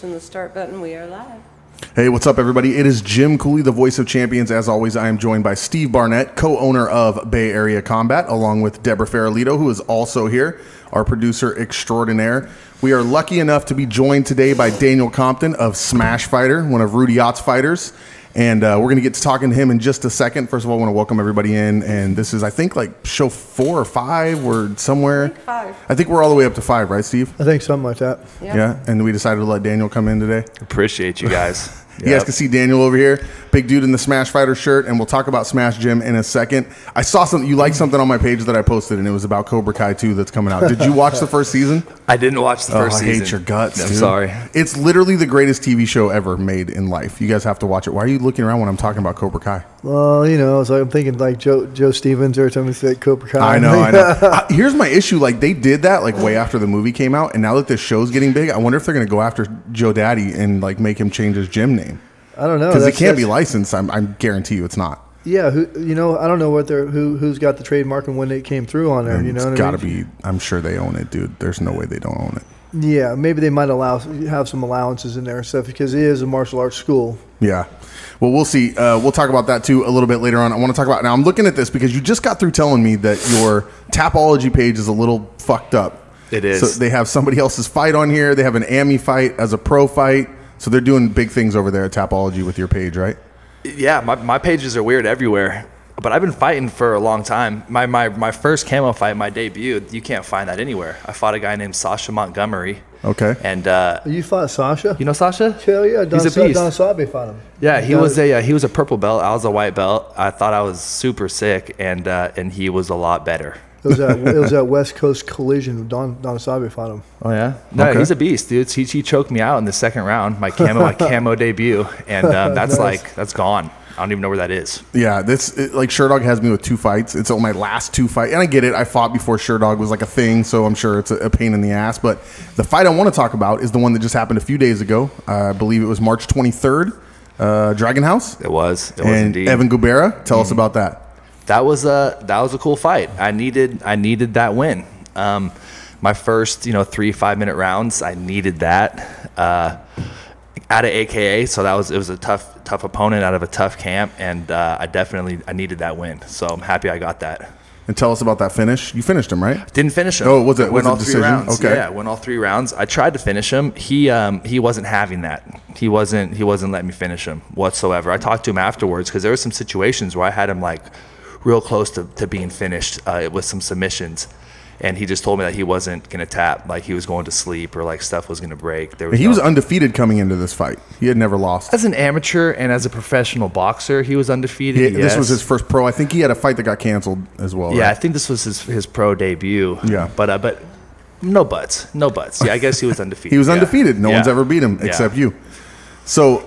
pushing the start button. We are live. Hey, what's up, everybody? It is Jim Cooley, the voice of champions. As always, I am joined by Steve Barnett, co-owner of Bay Area Combat, along with Deborah Farrellito, who is also here, our producer extraordinaire. We are lucky enough to be joined today by Daniel Compton of Smash Fighter, one of Rudy Ott's fighters. And we're going to get to talking to him in just a second. First of all, I want to welcome everybody in. And this is, I think, like show 4 or 5. We're somewhere. I think 5. I think we're all the way up to 5, right, Steve? I think something like that. Yeah. And we decided to let Daniel come in today. Appreciate you guys. You guys can see Daniel over here, big dude in the Smash Fighter shirt, and we'll talk about Smash Gym in a second. I saw something, you liked something on my page that I posted, and it was about Cobra Kai 2 that's coming out. Did you watch the first season? I didn't watch the first season. I hate your guts, I'm dude. sorry. It's literally the greatest TV show ever made in life. You guys have to watch it. Why are you looking around when I'm talking about Cobra Kai? Well, you know, I'm thinking like Joe Stevens every time we say Cobra Kai. I know. Here's my issue. Like, they did that like way after the movie came out, and now that this show's getting big, I wonder if they're going to go after Joe Daddy and like make him change his gym name. I don't know, because it can't be licensed. I guarantee you it's not. Yeah, I don't know what who's got the trademark and when it came through on there. You know, it's got to be. I'm sure they own it, dude. There's no way they don't own it. Yeah, maybe they might have some allowances in there and stuff because it is a martial arts school. Yeah. Well, we'll see. We'll talk about that too a little bit later on. I want to talk about now. I'm looking at this because you just got through telling me that your Tapology page is a little fucked up. It is. So they have somebody else's fight on here. They have an AMI fight as a pro fight. So they're doing big things over there at Tapology with your page, right? Yeah, my pages are weird everywhere. But I've been fighting for a long time. My first camo fight, my debut, you can't find that anywhere. I fought a guy named Sasha Montgomery. Okay. And you fought Sasha? You know Sasha? Hell yeah, he's a beast. Don Sabe fought him. Yeah, he was a purple belt. I was a white belt. I thought I was super sick, and he was a lot better. It was that West Coast collision. Don Sabe fought him. Oh yeah, no, okay. He's a beast, dude. He choked me out in the second round, my camo debut, and that's nice. That's gone. I don't even know where that is. Yeah, like Sherdog has me with 2 fights. It's my last 2 fights, and I get it. I fought before Sherdog was like a thing, so I'm sure it's a pain in the ass. But the fight I want to talk about is the one that just happened a few days ago. I believe it was March 23rd, Dragon House. It was and indeed. Evan Gubera, tell us about that. That was a cool fight. I needed that win. My first 3 5-minute rounds, I needed that out of AKA. So it was a tough opponent out of a tough camp, and I needed that win. So I'm happy I got that. And tell us about that finish. You finished him, right? Didn't finish him. Oh, was it all decision? 3 rounds. Okay. Yeah, went all 3 rounds. I tried to finish him. He wasn't having that. He wasn't letting me finish him whatsoever. I talked to him afterwards because there were some situations where I had him like real close to being finished with some submissions, and he just told me that he wasn't going to tap, like he was going to sleep or like stuff was going to break. He was undefeated coming into this fight. He had never lost. As an amateur and as a professional boxer, he was undefeated. This was his first pro. I think he had a fight that got canceled as well. Yeah, right? I think this was his pro debut. Yeah, but no buts. Yeah, I guess he was undefeated. He was undefeated. No one's ever beat him except you. So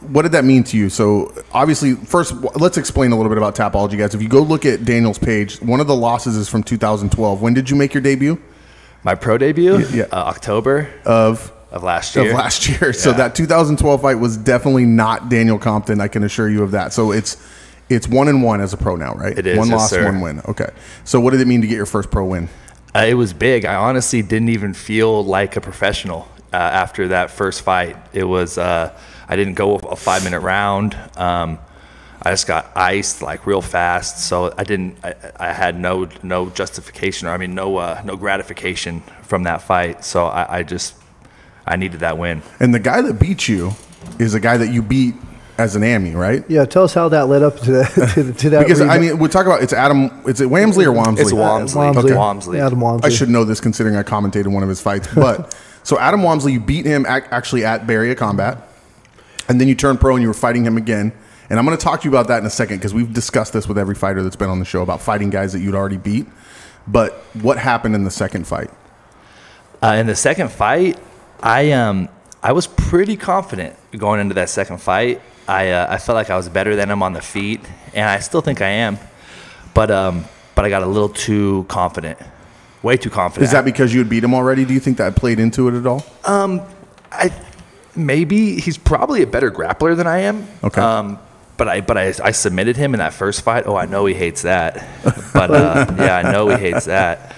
what did that mean to you? So obviously, first, let's explain a little bit about Tapology, guys. If you go look at Daniel's page, one of the losses is from 2012. When did you make your debut? My pro debut? Yeah. October of last year. Yeah. So that 2012 fight was definitely not Daniel Compton. I can assure you of that. So it's 1-1 as a pro now, right? It is. 1 loss, sir. 1 win. Okay. So what did it mean to get your first pro win? It was big. I honestly didn't even feel like a professional after that first fight. It was I didn't go a 5-minute round. I just got iced like real fast. So I had no justification, or no gratification from that fight. So I needed that win. And the guy that beat you is a guy that you beat as an AMI, right? Yeah, tell us how that led up to that. Because I mean, we talk about it's Adam. Is it Wamsley or Wamsley? It's Wamsley. Okay. Wamsley. Adam Wamsley. I should know this considering I commentated one of his fights. But so Adam Wamsley, you beat him actually at Bay Area Combat, and then you turned pro and you were fighting him again. And I'm going to talk to you about that in a second because we've discussed this with every fighter that's been on the show about fighting guys that you'd already beat. But what happened in the second fight? In the second fight, I was pretty confident going into that second fight. I felt like I was better than him on the feet, and I still think I am. But I got a little too confident, way too confident. Is that because you had beat him already? Do you think that played into it at all? Maybe he's probably a better grappler than I am. Okay. But I submitted him in that first fight. Oh, I know he hates that. But yeah, I know he hates that.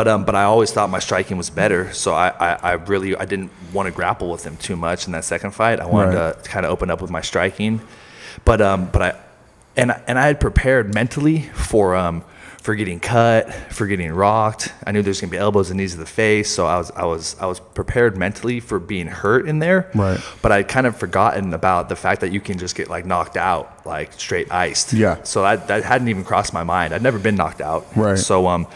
But I always thought my striking was better, so I didn't want to grapple with him too much in that second fight. I wanted to kind of open up with my striking, but I had prepared mentally for getting cut, for getting rocked. I knew there's gonna be elbows and knees to the face, so I was prepared mentally for being hurt in there. Right. But I'd kind of forgotten about the fact that you can just get like knocked out, like straight iced. Yeah. So that hadn't even crossed my mind. I'd never been knocked out. Right. So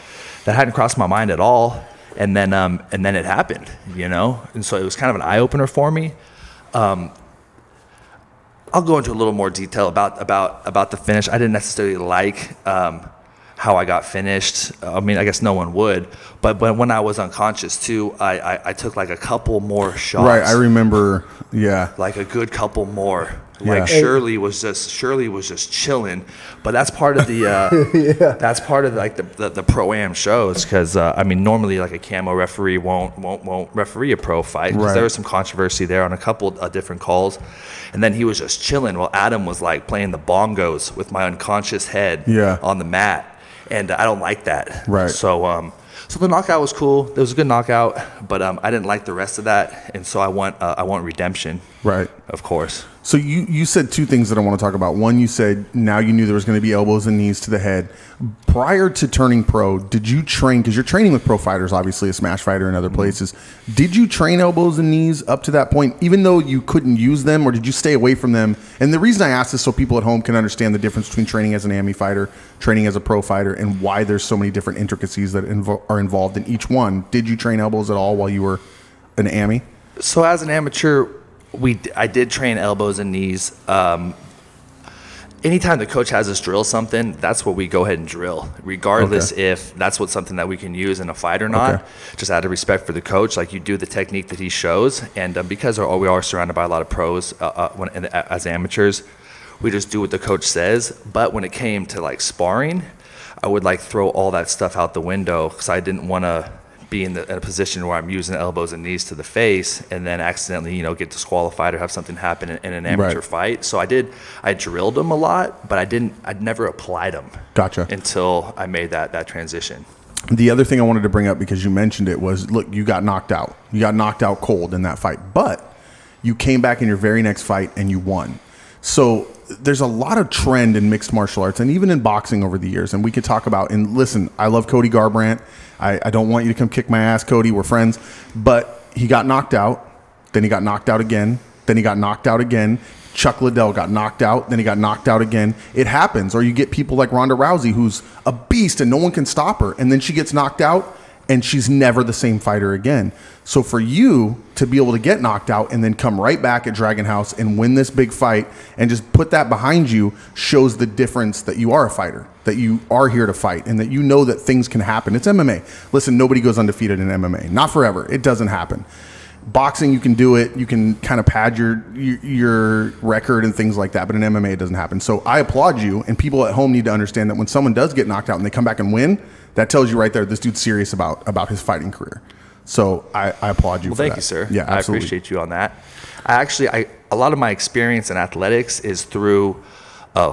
that hadn't crossed my mind at all. And then it happened, you know. And so it was kind of an eye opener for me. I'll go into a little more detail about the finish. I didn't necessarily like how I got finished. I mean, I guess no one would, but when I was unconscious too, I took like a couple more shots. Right, I remember. Yeah, like a good couple more. Yeah. Like Shirley was just chilling, but that's part of the that's part of like the pro-am shows, because I mean, normally like a camo referee won't referee a pro fight, because there was some controversy there on a couple of different calls, and then he was just chilling while Adam was like playing the bongos with my unconscious head on the mat. And I don't like that. Right. So the knockout was cool. It was a good knockout, but I didn't like the rest of that, and so I want redemption. Right. Of course. So you said two things that I want to talk about. One, you said now you knew there was going to be elbows and knees to the head. Prior to turning pro, did you train, because you're training with pro fighters, obviously a smash fighter in other places. Did you train elbows and knees up to that point, even though you couldn't use them, or did you stay away from them? And the reason I ask this so people at home can understand the difference between training as an AMI fighter, training as a pro fighter, and why there's so many different intricacies that are involved in each one. Did you train elbows at all while you were an AMI? So as an amateur, I did train elbows and knees. Anytime the coach has us drill something, that's what we go ahead and drill, regardless if that's something that we can use in a fight or not. Just out of respect for the coach, like you do the technique that he shows, and because we are surrounded by a lot of pros as amateurs, we just do what the coach says. But when it came to like sparring, I would like throw all that stuff out the window, because I didn't want to be in a position where I'm using elbows and knees to the face and then accidentally, get disqualified or have something happen in an amateur fight. So I drilled them a lot, but I'd never applied them. Gotcha. Until I made that transition. The other thing I wanted to bring up, because you mentioned it, was, look, you got knocked out. You got knocked out cold in that fight, but you came back in your very next fight and you won. So there's a lot of trend in mixed martial arts and even in boxing over the years. And we could talk about, and listen, I love Cody Garbrandt. I don't want you to come kick my ass, Cody. We're friends. But he got knocked out. Then he got knocked out again. Then he got knocked out again. Chuck Liddell got knocked out. Then he got knocked out again. It happens. Or you get people like Ronda Rousey, who's a beast and no one can stop her. And then she gets knocked out and she's never the same fighter again. So for you to be able to get knocked out and then come right back at Dragon House and win this big fight and just put that behind you shows the difference that you are a fighter, that you are here to fight, and that you know that things can happen. It's MMA. Listen, nobody goes undefeated in MMA. Not forever. It doesn't happen. Boxing, you can do it. You can kind of pad your record and things like that. But in MMA, it doesn't happen. So I applaud you, and people at home need to understand that when someone does get knocked out and they come back and win, that tells you right there, this dude's serious about his fighting career. So I applaud you for that. Thank you, sir. Yeah, absolutely. I appreciate you on that. A lot of my experience in athletics is through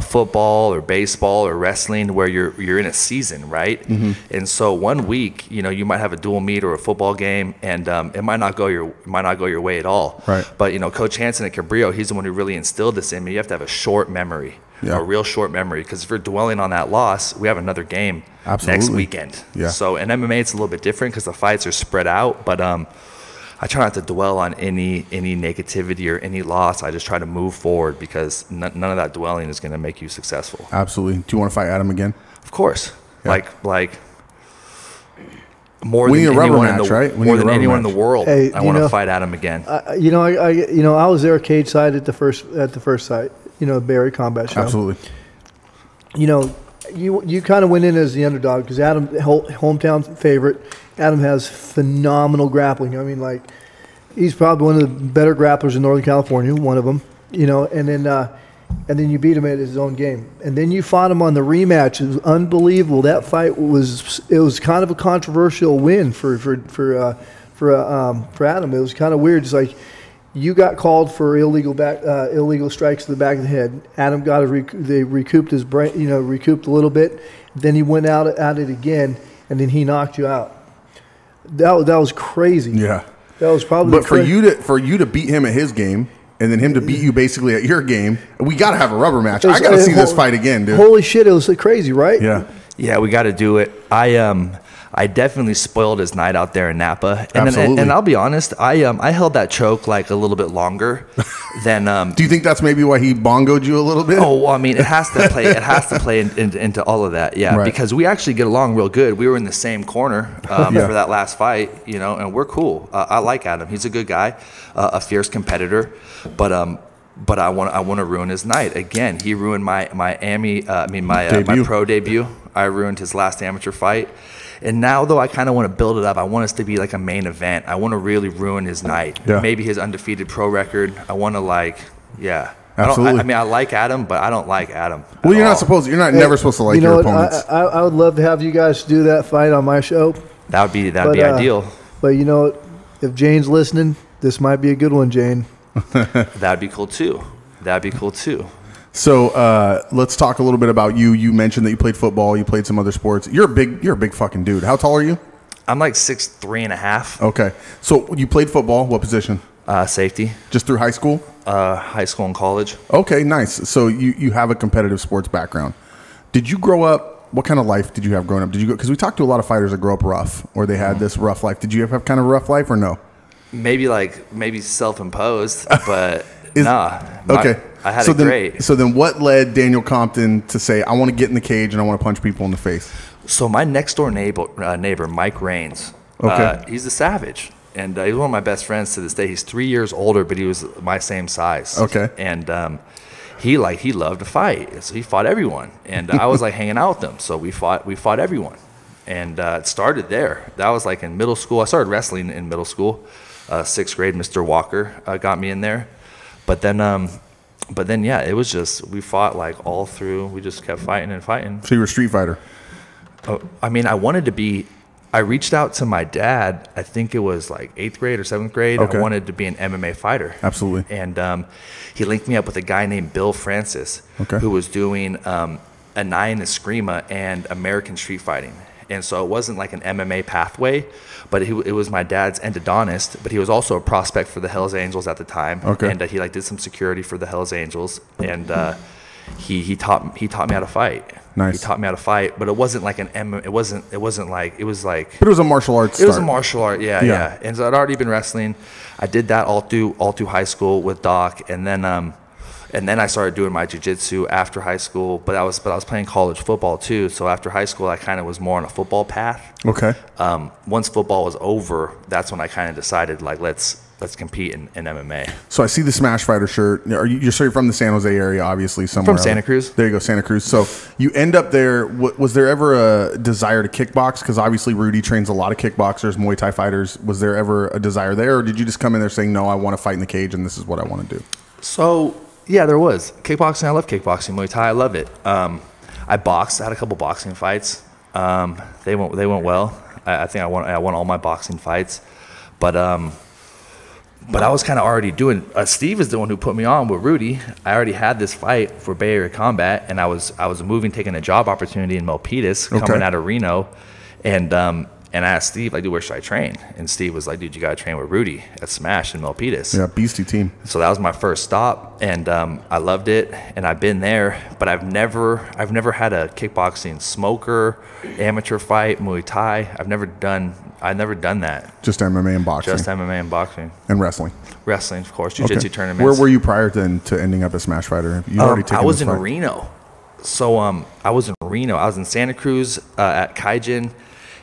football or baseball or wrestling, where you're in a season, right? Mm-hmm. And so 1 week, you might have a dual meet or a football game, and it might not go your way at all. Right. But Coach Hansen at Cabrillo, he's the one who really instilled this in me. You have to have a short memory. A real short memory, because if you're dwelling on that loss, we have another game next weekend. Yeah. So in MMA, it's a little bit different because the fights are spread out. But I try not to dwell on any negativity or any loss. I just try to move forward, because none of that dwelling is going to make you successful. Absolutely. Do you want to fight Adam again? Of course. Yeah. Like more we than need a rubber anyone match, right? More than anyone in the world, I want to fight Adam again. I was there cage side at the first site. Barry Combat Show. Absolutely. You kind of went in as the underdog, because Adam, hometown favorite. Adam has phenomenal grappling. I mean, like, he's probably one of the better grapplers in Northern California, one of them. And then you beat him at his own game, and then you fought him on the rematch. It was unbelievable. That fight was kind of a controversial win for Adam. It was kind of weird. It's like, you got called for illegal strikes to the back of the head. Adam got they recouped his brain, recouped a little bit. Then he went out at it again, and then he knocked you out. That was crazy. Yeah. That was probably. But for you to beat him at his game, and then him to beat you basically at your game, we got to have a rubber match. I got to see this fight again, dude. Holy shit, it was crazy, right? Yeah. Yeah, we got to do it. I definitely spoiled his night out there in Napa. And Absolutely. And I'll be honest, I held that choke like a little bit longer than. Do you think that's maybe why he bongoed you a little bit? Oh, well, I mean, it has to play. It has to play into all of that, yeah. Right. Because we actually get along real good. We were in the same corner Yeah. for that last fight, you know, and we're cool. I like Adam. He's a good guy, a fierce competitor, but I want to ruin his night again. He ruined my pro debut. I ruined his last amateur fight. And now, though, I kind of want to build it up. I want us to be like a main event. I want to really ruin his night. Yeah. Maybe his undefeated pro record. I want to yeah. Absolutely. I mean, I like Adam, but I don't like Adam. Well, you're not supposed. You're never supposed to like your opponents. I would love to have you guys do that fight on my show. That'd be ideal. But you know, if Jane's listening, this might be a good one, Jane. That'd be cool too. So let's talk a little bit about you. You mentioned that you played football. You played some other sports. You're a big fucking dude. How tall are you? I'm like 6'3.5". Okay. So you played football. What position? Safety. Just through high school? High school and college. Okay, nice. So you have a competitive sports background. Did you grow up? What kind of life did you have growing up? Did you go? Because we talked to a lot of fighters that grow up rough, or they had this rough life. Did you have kind of a rough life, or no? Maybe self-imposed, but nah. Okay. I had it great. So then what led Daniel Compton to say, I want to get in the cage and I want to punch people in the face? So my next door neighbor, Mike Raines, Okay. He's a savage. And he's one of my best friends to this day. He's 3 years older, but he was my same size. Okay. And he loved to fight. So he fought everyone. And I was like hanging out with him. So we fought everyone. And it started there. That was like in middle school. I started wrestling in middle school. 6th grade, Mr. Walker got me in there. But then, yeah, it was just, we fought like all through. We just kept fighting and fighting. So you were a street fighter? I mean, I reached out to my dad, I think it was like 8th grade or 7th grade. Okay. I wanted to be an MMA fighter. Absolutely. And he linked me up with a guy named Bill Francis, Okay. who was doing Anaya Eskrima and American street fighting. And so it wasn't like an MMA pathway, but it was my dad's endodontist, but he was also a prospect for the Hells Angels at the time. Okay. And he like did some security for the Hells Angels, and he taught me how to fight. Nice. He taught me how to fight, but it wasn't like it was like. But it was a martial arts It was a start. martial art, yeah. And so I'd already been wrestling. I did that all through high school with Doc, and then I started doing my jiu-jitsu after high school. But I was playing college football too. So after high school, I kind of was more on a football path. Okay. Once football was over, that's when I kind of decided like let's compete in MMA. So I see the Smash Fighter shirt. You're from the San Jose area, obviously, somewhere. From Santa Cruz. There you go, Santa Cruz. So you end up there. Was there ever a desire to kickbox? Because obviously Rudy trains a lot of kickboxers, Muay Thai fighters. Was there ever a desire there, or did you just come in there saying, no, I want to fight in the cage and this is what I want to do? So yeah, there was kickboxing. I love kickboxing. Muay Thai, I love it. I boxed. I had a couple boxing fights. They went well. I think I won all my boxing fights, but I was kind of already doing. Steve is the one who put me on with Rudy. I already had this fight for Bay Area Combat, and I was taking a job opportunity in Milpitas, coming out of Reno, and I asked Steve, like, dude, where should I train? And Steve was like, dude, you got to train with Rudy at Smash in Milpitas. Yeah, beastie team. So that was my first stop, and I loved it, and I've been there, but I've never had a kickboxing smoker, amateur fight, Muay Thai. I've never done that. Just MMA and boxing. Just MMA and boxing. And wrestling. Wrestling, of course. Jiu-jitsu tournaments. Where were you prior to ending up a Smash Fighter? You already taken I was this in fight. Reno. So I was in Reno. I was in Santa Cruz at Kaijin.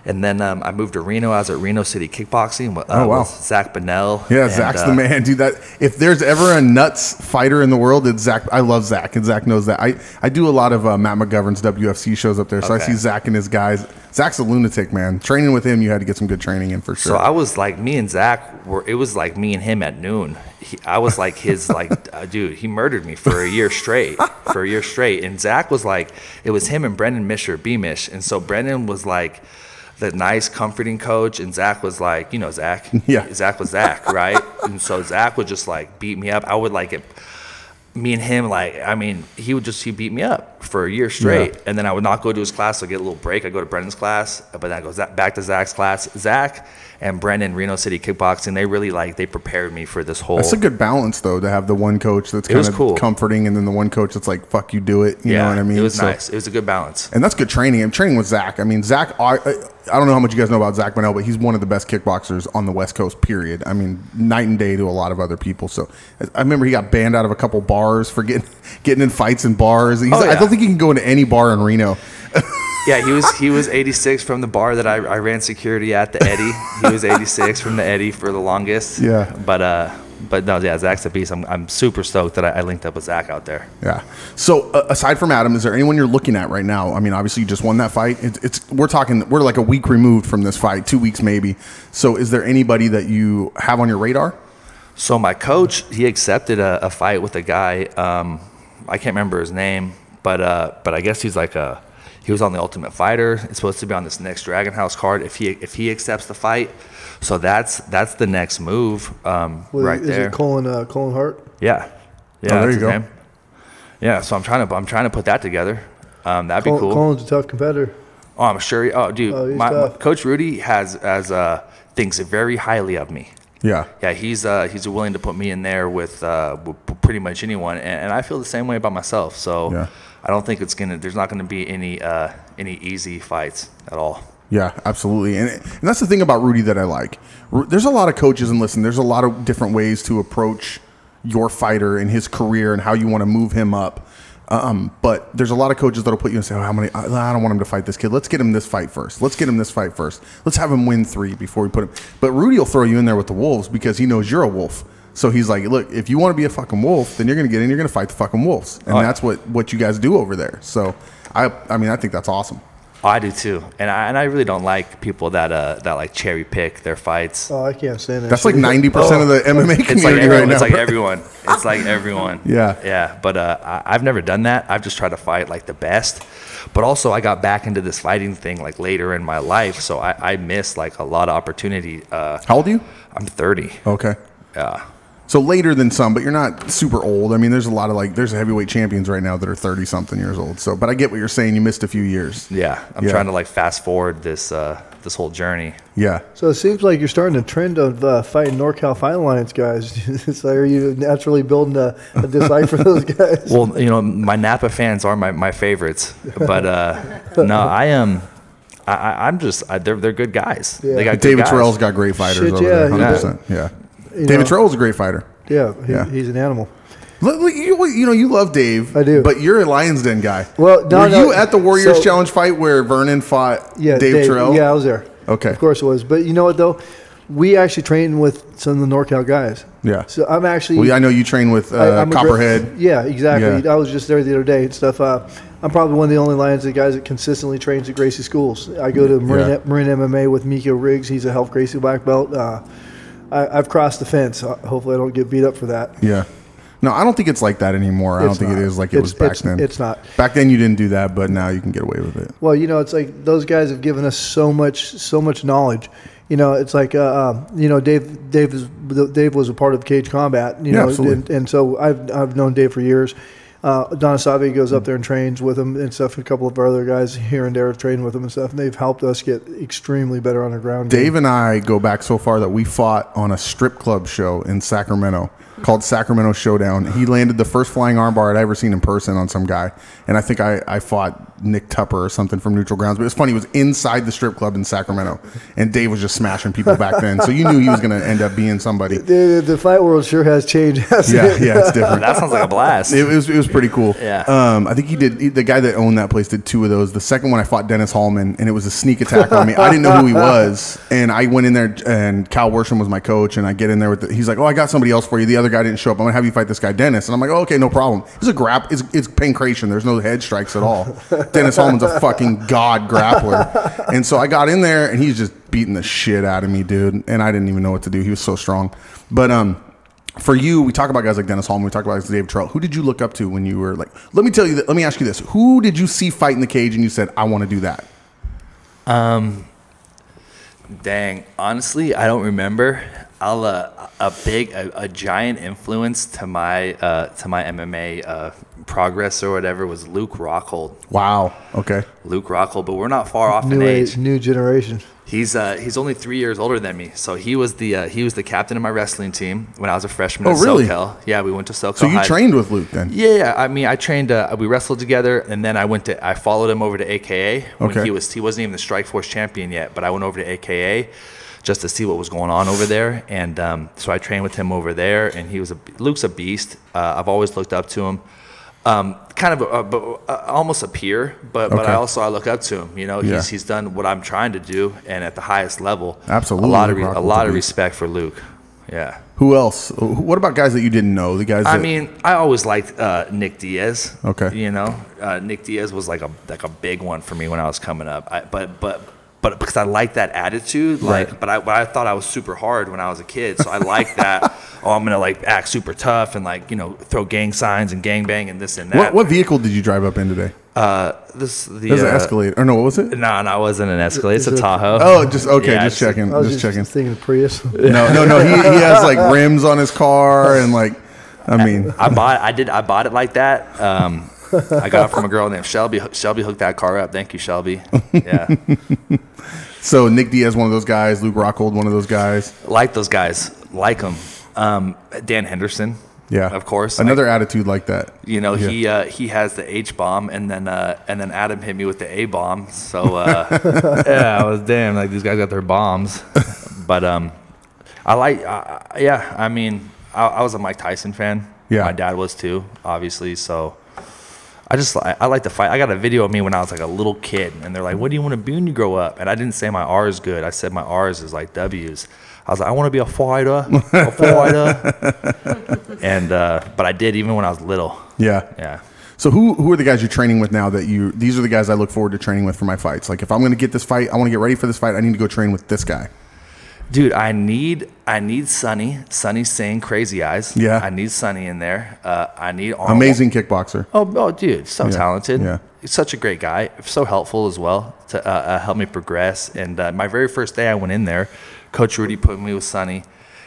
And then I moved to Reno. I was at Reno City Kickboxing with Zach Bonnell. Yeah, Zach's the man, dude. If there's ever a nuts fighter in the world, it's Zach. I love Zach, and Zach knows that. I do a lot of Matt McGovern's WFC shows up there, so I see Zach and his guys. Zach's a lunatic, man. Training with him, you had to get some good training in for sure. So I was like, me and Zach it was like me and him at noon. I was like his, dude, he murdered me for a year straight. And Zach was like, it was him and Brendan Misher, B-Mish. And so Brendan was like the nice, comforting coach, and Zach was like, you know Zach. Yeah. Zach was Zach, right? And so Zach would just like beat me up. I would like it. Me and him, he beat me up for a year straight. Yeah. And then I would not go to his class. So I'd get a little break. I'd go to Brendan's class, but then I go back to Zach's class. Zach and Brendan, Reno City Kickboxing, they really they prepared me for this whole. That's a good balance though, to have the one coach that's kind of cool. comforting, and then the one coach that's like, fuck you, do it. You know what I mean? It was nice. It was a good balance. And that's good training. I'm training with Zach. I mean, Zach, I don't know how much you guys know about Zach Bonnell, but he's one of the best kickboxers on the West Coast, period. I mean, night and day to a lot of other people. So I remember he got banned out of a couple bars for getting in fights in bars. I don't think he can go into any bar in Reno. Yeah, he was 86 from the bar that I ran security at, the Eddie. He was 86 from the Eddie for the longest. Yeah. But no, yeah, Zach's a beast. I'm super stoked that I linked up with Zach out there. Yeah. So aside from Adam, is there anyone you're looking at right now? I mean, obviously you just won that fight. We're like a week removed from this fight, 2 weeks maybe. So is there anybody that you have on your radar? So my coach, he accepted a fight with a guy. I can't remember his name, but I guess he's he was on the Ultimate Fighter. It's supposed to be on this next Dragon House card if he accepts the fight. So that's the next move right there. Is it Colin Hart? Yeah. Yeah. There you go. Name. Yeah. So I'm trying to put that together. That'd be cool. Colin's a tough competitor. Oh, I'm sure. Oh, dude, my Coach Rudy thinks very highly of me. Yeah. Yeah. He's willing to put me in there with pretty much anyone, and I feel the same way about myself. So. Yeah. I don't think there's not gonna be any easy fights at all. Yeah, absolutely. And that's the thing about Rudy that I like. There's a lot of coaches, and listen, there's a lot of different ways to approach your fighter and his career and how you want to move him up. But there's a lot of coaches that'll put you and say, I don't want him to fight this kid. Let's get him this fight first. Let's have him win 3 before we put him. But Rudy will throw you in there with the wolves because he knows you're a wolf. So he's like, look, if you want to be a fucking wolf, then you're going to get in, you're going to fight the fucking wolves. And that's what you guys do over there. So, I mean, I think that's awesome. Oh, I do too. And I really don't like people that like cherry pick their fights. Oh, I can't stand that. That's like 90% of the MMA community right now. It's like everyone. It's like everyone. Yeah. Yeah. But I've never done that. I've just tried to fight like the best. But also I got back into this fighting thing like later in my life. So I missed like a lot of opportunity. How old are you? I'm 30. Okay. Yeah. So later than some, but you're not super old. I mean, there's a lot of there's heavyweight champions right now that are 30-something years old. So, but I get what you're saying. You missed a few years. Yeah, I'm trying to fast forward this whole journey. Yeah. So it seems like you're starting a trend of fighting NorCal Fight Alliance guys. So are you naturally building a dislike for those guys? Well, my Napa fans are my favorites, but no, I am. They're good guys. Yeah. They got David Terrell's got great fighters over there. 100%. Yeah. David Terrell's a great fighter. Yeah, he's an animal. You love Dave. I do. But you're a Lions Den guy. Well, were you at the Warriors Challenge fight where Vernon fought Dave Terrell? Yeah, I was there. Okay. Of course it was. But you know what, though? We actually trained with some of the NorCal guys. Yeah. So I'm actually... Well, I know you train with Copperhead. Yeah, exactly. Yeah. I was just there the other day and stuff. I'm probably one of the only Lions Den guys that consistently trains at Gracie Schools. I go to Marin MMA with Miko Riggs. He's a Health Gracie black belt. I've crossed the fence. Hopefully I don't get beat up for that. Yeah. No, I don't think it's like that anymore. I don't think it is like it was back then. It's not. Back then you didn't do that, but now you can get away with it. Well, it's like those guys have given us so much knowledge. It's like Dave was a part of Cage Combat. Absolutely. And so I've known Dave for years. Don Savi goes up there and trains with him and stuff. A couple of our other guys here and there have trained with him and stuff. And they've helped us get extremely better on the ground. Dave and I go back so far that we fought on a strip club show in Sacramento called Sacramento Showdown. He landed the first flying armbar I'd ever seen in person on some guy. And I think I fought Nick Tupper or something from Neutral Grounds. But it was funny. He was inside the strip club in Sacramento. And Dave was just smashing people back then. So you knew he was going to end up being somebody. The fight world sure has changed. Yeah, it's different. That sounds like a blast. It was pretty cool. Yeah. I think the guy that owned that place did 2 of those. The second one I fought Dennis Hallman, and it was a sneak attack on me. I didn't know who he was. And I went in there, and Cal Worsham was my coach, and I get in there he's like, oh, I got somebody else for you. The other guy didn't show up. I'm going to have you fight this guy, Dennis. And I'm like, oh, okay, no problem. It's it's pancration. There's no head strikes at all. Dennis Hallman's a fucking god grappler. And so I got in there, and he's just beating the shit out of me, dude. And I didn't even know what to do. He was so strong. But for you, we talk about guys like Dennis Hallman. We talk about guys like Dave Terrell. Who did you look up to when you were like, let me ask you this. Who did you see fight in the cage and you said, I want to do that? Dang. Honestly, I don't remember. A giant influence to my MMA progress or whatever was Luke Rockhold. Wow. Okay. Luke Rockhold, but we're not far off in New age. new generation. He's only 3 years older than me, so he was the captain of my wrestling team when I was a freshman at really? SoCal. Yeah, we went to SoCal. So you High. trained with Luke then? Yeah, I mean, I trained. We wrestled together, and then I followed him over to AKA when he wasn't even the Strikeforce champion yet, but I went over to AKA just to see what was going on over there, and so I trained with him over there, and Luke's a beast. I've always looked up to him. Kind of almost a peer, but I look up to him. You know, he's done what I'm trying to do, and at the highest level. Absolutely, a lot of respect for Luke. Yeah. Who else? What about guys that you didn't know? The guys. I always liked Nick Diaz. Okay. You know, Nick Diaz was like a big one for me when I was coming up. But because I like that attitude, but I thought I was super hard when I was a kid, so I like that. I'm gonna like act super tough and like throw gang signs and gang bang and this and that. What vehicle did you drive up in today? This was an Escalade. Or no, what was it? No, it wasn't an Escalade. It's a Tahoe. Oh, just okay. Yeah, just checking. I was just checking. thinking Prius. No. He has like rims on his car and like. I mean, I bought it like that. I got it from a girl named Shelby. Shelby hooked that car up. Thank you, Shelby. Yeah. So Nick Diaz, one of those guys. Luke Rockhold, one of those guys. Like those guys. Like them. Dan Henderson. Yeah. Of course. Another attitude like that. You know, he has the H bomb, and then Adam hit me with the A bomb. So yeah, I was damn like these guys got their bombs. But I was a Mike Tyson fan. Yeah. My dad was too, obviously. So I like to fight. I got a video of me when I was like a little kid, and they're like, "What do you want to be when you grow up?" And I didn't say my R's good. I said my R's is like W's. I was like, I want to be a fighter, and but I did even when I was little. Yeah. Yeah. So who are the guys you're training with now these are the guys I look forward to training with for my fights? Like if I'm going to get this fight, I want to get ready for this fight, I need to go train with this guy. Dude, I need Sonny Singh, Crazy Eyes. Yeah. I need Sonny in there. I need Arnold. Amazing kickboxer. Oh, dude, so talented. Yeah. He's such a great guy. So helpful as well to help me progress. And my very first day I went in there, Coach Rudy put me with Sonny,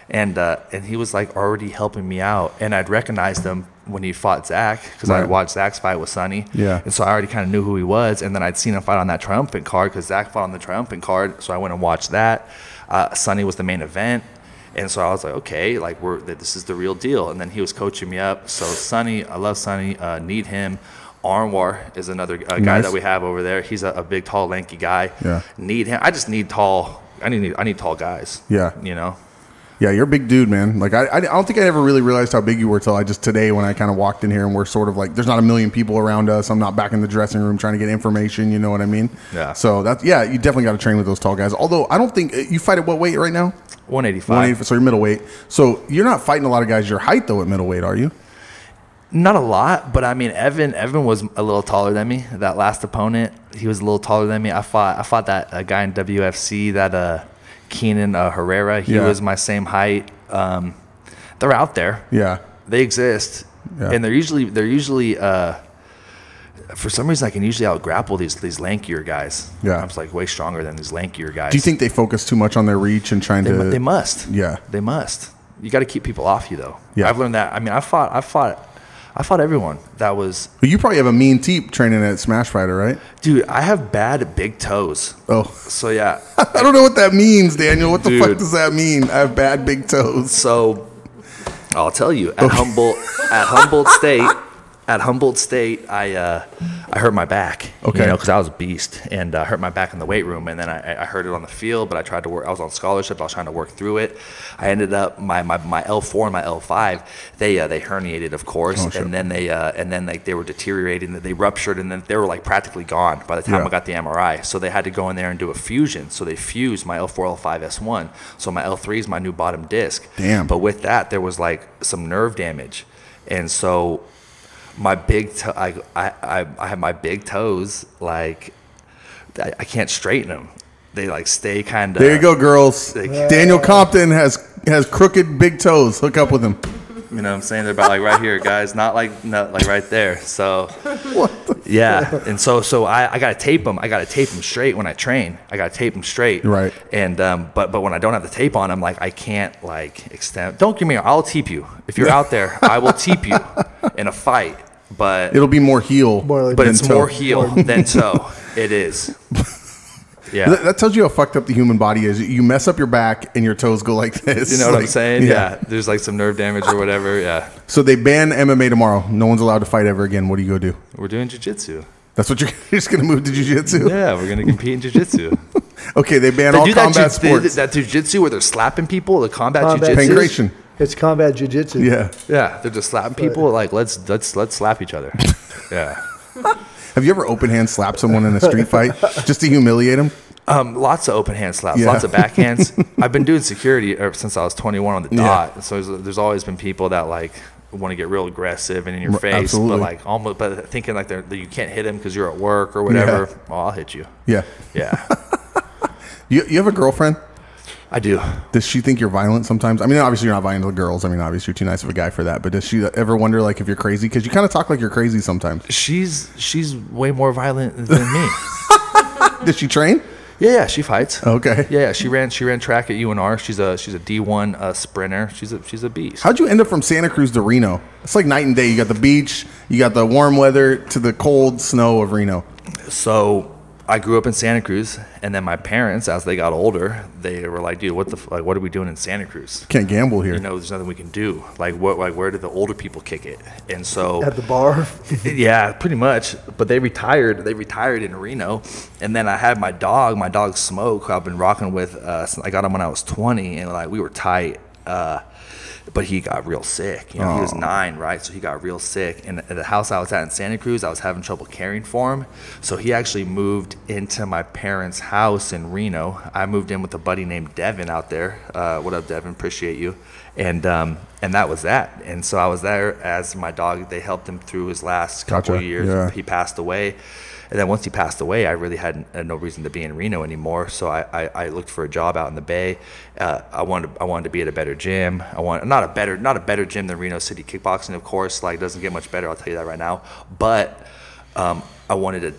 and he was like already helping me out. And I'd recognized him when he fought Zach because I watched Zach's fight with Sonny. Yeah. And so I already kind of knew who he was. And then I'd seen him fight on that triumphant card because Zach fought on the triumphant card. So I went and watched that. Sonny was the main event. And so I was like, okay, like this is the real deal. And then he was coaching me up. So Sonny, I love Sonny. Need him. Arnwar is another guy that we have over there. He's a big, tall, lanky guy. Yeah. Need him. I just need tall. I need tall guys. Yeah. You know. Yeah, you're a big dude, man. Like I don't think I ever really realized how big you were till today when I kind of walked in here and we're sort of like there's not a million people around us. I'm not back in the dressing room trying to get information. You know what I mean? Yeah. So you definitely got to train with those tall guys. Although I don't think you fight at what weight right now? 185. So you're middleweight. So you're not fighting a lot of guys your height though at middleweight, are you? Not a lot, but I mean, Evan was a little taller than me. That last opponent, he was a little taller than me. I fought that guy in WFC, that Keenan Herrera. He was my same height. They're out there. Yeah, they exist, and they're usually. For some reason, I can usually out grapple these lankier guys. Yeah, I'm just like way stronger than these lankier guys. Do you think they focus too much on their reach and trying to? They must. Yeah, they must. You got to keep people off you though. Yeah, I've learned that. I mean, I fought everyone. That was. But you probably have a mean teep training at Smash Fighter, right? Dude, I have bad big toes. Oh. So yeah. I don't know what that means, Daniel. What the fuck does that mean? I have bad big toes. So I'll tell you, at Humboldt State, I hurt my back. Okay. You know, because I was a beast, and I hurt my back in the weight room, and then I hurt it on the field. But I tried to work. I was on scholarship. I was trying to work through it. I ended up my L4 and my L5. They herniated, of course, and then they were deteriorating. They ruptured, and then they were like practically gone by the time I got the MRI. So they had to go in there and do a fusion. So they fused my L4, L5, S1. So my L3 is my new bottom disc. Damn. But with that, there was like some nerve damage, and so. My big toe, I have my big toes, like, I can't straighten them. They, like, stay kind of... There you go, girls. Daniel Compton has crooked big toes. Hook up with him. You know what I'm saying? They're about, like, right here, guys. Not like right there. So, yeah. And so I got to tape them. I got to tape them straight when I train. I got to tape them straight. Right. And, but when I don't have the tape on, I'm like, I can't, like, extend... Don't give me... I'll teep you. If you're out there, I will teep you in a fight. But it'll be more heel, but it's more heel than toe. It is. Yeah. That tells you how fucked up the human body is. You mess up your back and your toes go like this. You know what I'm saying? Yeah. There's like some nerve damage or whatever. Yeah. So they ban MMA tomorrow. No one's allowed to fight ever again. What are you going to do? We're doing jiu-jitsu. That's what you're just going to move to jiu-jitsu? Yeah, we're going to compete in jiu-jitsu. Okay, they ban all combat sports. That jiu-jitsu where they're slapping people, the combat jiu-jitsu. Pancration. It's combat jiu-jitsu. Yeah. Yeah, they're just slapping people. Like, let's slap each other. Yeah. Have you ever open hand slapped someone in a street fight just to humiliate them? Lots of open hand slaps, lots of backhands. I've been doing security ever since I was 21 on the dot. So there's always been people that like want to get real aggressive and in your face, Absolutely. but like almost, but thinking like that you can't hit him because you're at work or whatever. Yeah. Well, I'll hit you. Yeah. Yeah. You have a girlfriend? I do. Does she think you're violent sometimes? I mean, obviously you're not violent to girls. I mean, obviously you're too nice of a guy for that. But does she ever wonder like if you're crazy? Because you kind of talk like you're crazy sometimes. She's way more violent than me. Does she train? Yeah, she fights. Okay. Yeah, she ran track at UNR. She's a D1 sprinter. She's a beast. How'd you end up from Santa Cruz to Reno? It's like night and day. You got the beach, you got the warm weather to the cold snow of Reno. So I grew up in Santa Cruz, and then my parents, as they got older, they were like, "Dude, what are we doing in Santa Cruz? Can't gamble here." You know, there's nothing we can do. Like, where did the older people kick it?" And so At the bar. yeah, pretty much. But they retired. They retired in Reno, and then I had my dog Smoke, who I've been rocking with. I got him when I was 20, and like we were tight. But he got real sick. You know, he was 9, right? So he got real sick. And at the house I was at in Santa Cruz, I was having trouble caring for him. So he actually moved into my parents' house in Reno. I moved in with a buddy named Devin out there. What up, Devin? Appreciate you. And that was that. And so I was there as my dog. They helped him through his last couple of years. Yeah. He passed away. And then once he passed away, I really had no reason to be in Reno anymore. So I looked for a job out in the Bay. I wanted to be at a better gym. Not a better gym than Reno City Kickboxing, of course. Like, doesn't get much better. I'll tell you that right now. But I wanted a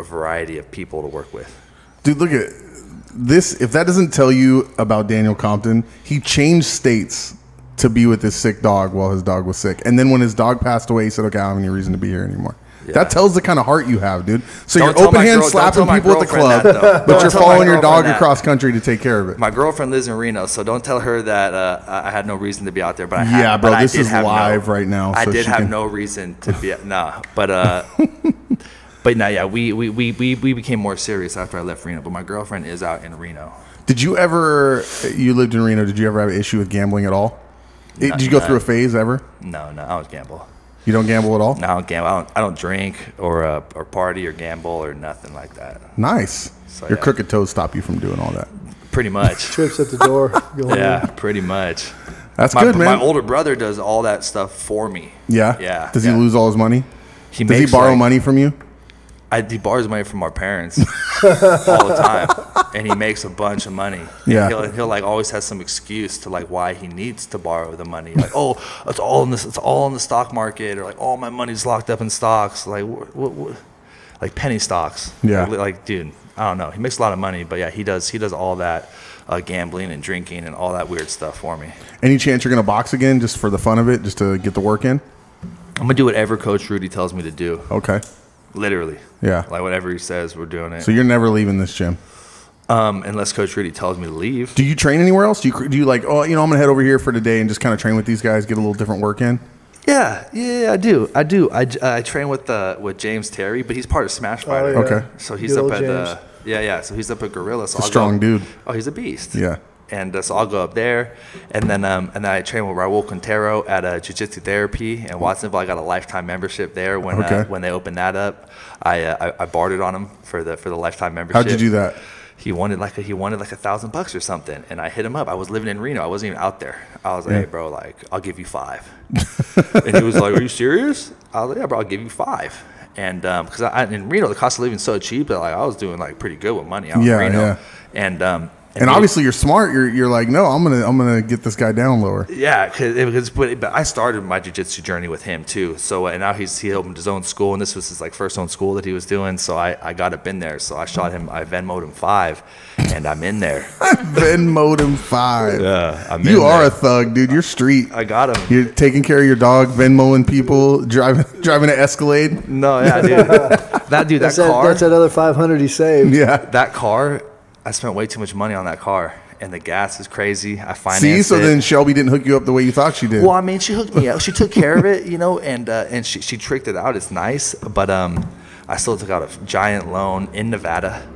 variety of people to work with. Dude, look at this. If that doesn't tell you about Daniel Compton, he changed states to be with this sick dog while his dog was sick. And then when his dog passed away, he said, "Okay, I don't have any reason to be here anymore." Yeah. That tells the kind of heart you have, dude. So you're open hand slapping people at the club, but you're following your dog across country to take care of it. My girlfriend lives in Reno, so don't tell her that I had no reason to be out there. But this is live right now. I did have no reason to be. But no, yeah, we became more serious after I left Reno. But my girlfriend is out in Reno. Did you ever? You lived in Reno. Did you ever have an issue with gambling at all? Did you go through a phase ever? No, I don't gamble. You don't gamble at all? No, I don't gamble. I don't drink or party or gamble or nothing like that. Nice. So, your crooked toes stop you from doing all that. Pretty much. Trips at the door. Yeah, pretty much. That's good, man. My older brother does all that stuff for me. Yeah? Yeah. Does he lose all his money? Does he borrow money from you? He borrows money from our parents all the time, and he makes a bunch of money. Yeah, he'll like always has some excuse to like why he needs to borrow the money. Like, oh, it's all in the stock market, or like all my money's locked up in stocks, like what like penny stocks. Yeah, like dude, I don't know. He makes a lot of money, but yeah, he does all that gambling and drinking and all that weird stuff for me. Any chance you're gonna box again, just for the fun of it, just to get the work in? I'm gonna do whatever Coach Rudy tells me to do. Okay. Literally. Yeah. Like whatever he says, we're doing it. So you're never leaving this gym? Unless Coach Rudy tells me to leave. Do you train anywhere else? Do you like, oh, you know, I'm going to head over here for today and just kind of train with these guys, get a little different work in? Yeah, I do. I train with James Terry, but he's part of Smash Fighter. Oh, yeah. Okay. So he's up at so he's up at Gorilla. So a strong dude. Oh, he's a beast. Yeah. And so I'll go up there, and then I train with Raul Quintero at Jiu-Jitsu Therapy in Watsonville. I got a lifetime membership there when they opened that up. I bartered on him for the lifetime membership. How'd you do that? He wanted like $1,000 or something, and I hit him up. I was living in Reno. I wasn't even out there. I was like, hey, bro, like I'll give you $5. And he was like, are you serious? I was like, yeah, bro, I'll give you $5. And because in Reno the cost of living is so cheap that like I was doing like pretty good with money out in Reno. Yeah. And obviously you're smart. You're like, no, I'm gonna get this guy down lower. Yeah, but I started my jiu-jitsu journey with him too. So and now he opened his own school, and this was his like first own school that he was doing. So I got up in there. So I Venmo'd him $5, and I'm in there. Venmo'd him $5. Yeah, I'm in You are there. a thug, dude. You're street. I got him. You're taking care of your dog, Venmoing people, driving an Escalade. No, yeah, dude. That car. That's that other 500 he saved. Yeah, that car. I spent way too much money on that car, and the gas is crazy. I financed See, so it. then Shelby didn't hook you up the way you thought she did. Well, I mean, she hooked me up. She took care of it, you know, and she tricked it out. It's nice, but I still took out a giant loan in Nevada,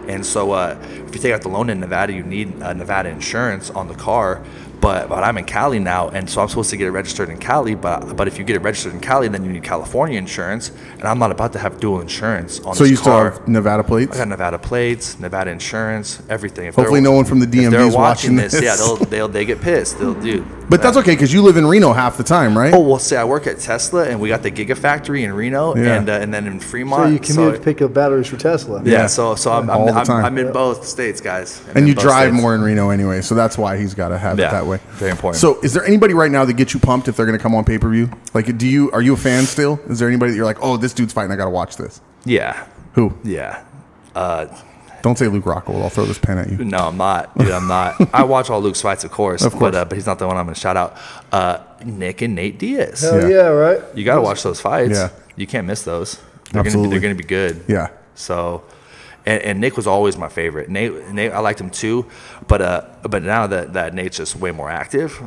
and so if you take out the loan in Nevada, you need Nevada insurance on the car. But I'm in Cali now, and so I'm supposed to get it registered in Cali. But if you get it registered in Cali, then you need California insurance, and I'm not about to have dual insurance on so this you car. still have Nevada plates? I got Nevada plates, Nevada insurance, everything. If Hopefully no one from the DMV is watching this. Yeah, they get pissed. They'll do. But that's okay, because you live in Reno half the time, right? Oh, well, say I work at Tesla, and we got the Gigafactory in Reno, and then in Fremont. So you commute to pick up batteries for Tesla. Yeah, so I'm in Yeah. both states, guys. And you drive more in Reno anyway, so that's why he's got to have it that way. Very important. So is there anybody right now that gets you pumped if they're going to come on pay-per-view? Like, are you a fan still? Is there anybody that you're like, oh, this dude's fighting, I got to watch this? Yeah. Who? Yeah. Don't say Luke Rockhold. I'll throw this pen at you. No, I'm not. Dude, I'm not. I watch all Luke's fights, of course. But he's not the one I'm going to shout out. Nick and Nate Diaz. Hell yeah, right? You got to watch those fights. Yeah. You can't miss those. They're Absolutely. going to be good. Yeah. So, and Nick was always my favorite. Nate, I liked him too, but now that Nate's just way more active,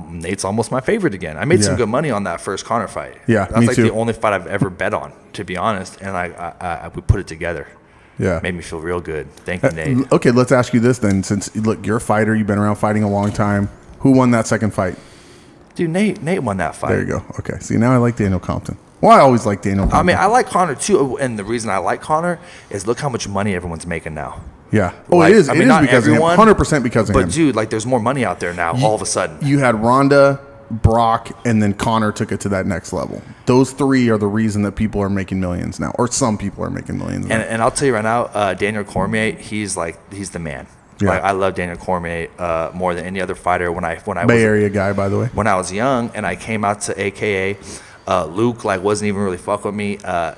Nate's almost my favorite again. I made some good money on that first Conor fight. Yeah, that's me like too. the only fight I've ever bet on, to be honest. And we put it together. Yeah. Made me feel real good. Thank you, Nate. Okay, let's ask you this then. Since, look, you're a fighter, you've been around fighting a long time. Who won that second fight? Dude, Nate won that fight. There you go. Okay. See, now I like Daniel Compton. Well, I always like Daniel Compton. I mean, I like Conor too, and the reason I like Conor is look how much money everyone's making now. Yeah. Oh, Like, it is. I It mean, is not because everyone, of him. 100% because of him. But dude, like, there's more money out there now. All of a sudden, You had Ronda, Brock, and then Conor took it to that next level. Those three are the reason that people are making millions now, or some people are making millions now. and I'll tell you right now, Daniel Cormier, he's the man. Yeah. Like, I love Daniel Cormier more than any other fighter. When I Bay Area guy, by the way. when I was young and I came out to AKA, Luke wasn't even really fuck with me.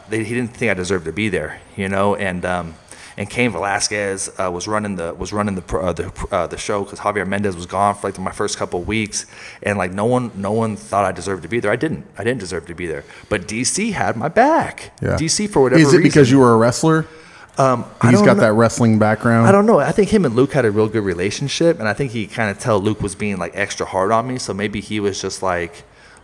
He didn't think I deserved to be there, you know. And Cain Velasquez was running the show because Javier Mendez was gone for my first couple of weeks, and no one thought I deserved to be there. I didn't deserve to be there. But DC had my back. Yeah. DC for whatever reason. Is it because you were a wrestler? He's got that wrestling background. I don't know. I think him and Luke had a real good relationship, and I think he kind of tell Luke was being extra hard on me. So maybe he was just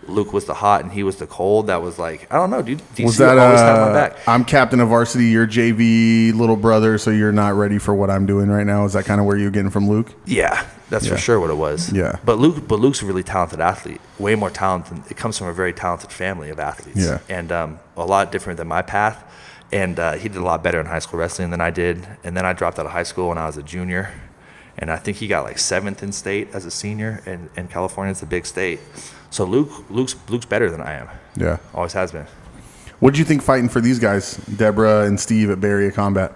Luke was the hot and he was the cold. That was I don't know, dude. DC Was that always had my back. I'm captain of varsity, you're JV little brother, so you're not ready for what I'm doing right now? Is that kind of where you're getting from Luke? Yeah, that's for sure what it was. Yeah. But Luke's a really talented athlete, way more talented. It comes from a very talented family of athletes. Yeah. And a lot different than my path. And he did a lot better in high school wrestling than I did. And then I dropped out of high school when I was a junior. And I think he got 7th in state as a senior. And California is a big state. So Luke's better than I am. Yeah. Always has been. What did you think fighting for these guys, Deborah and Steve at Bay Area Combat?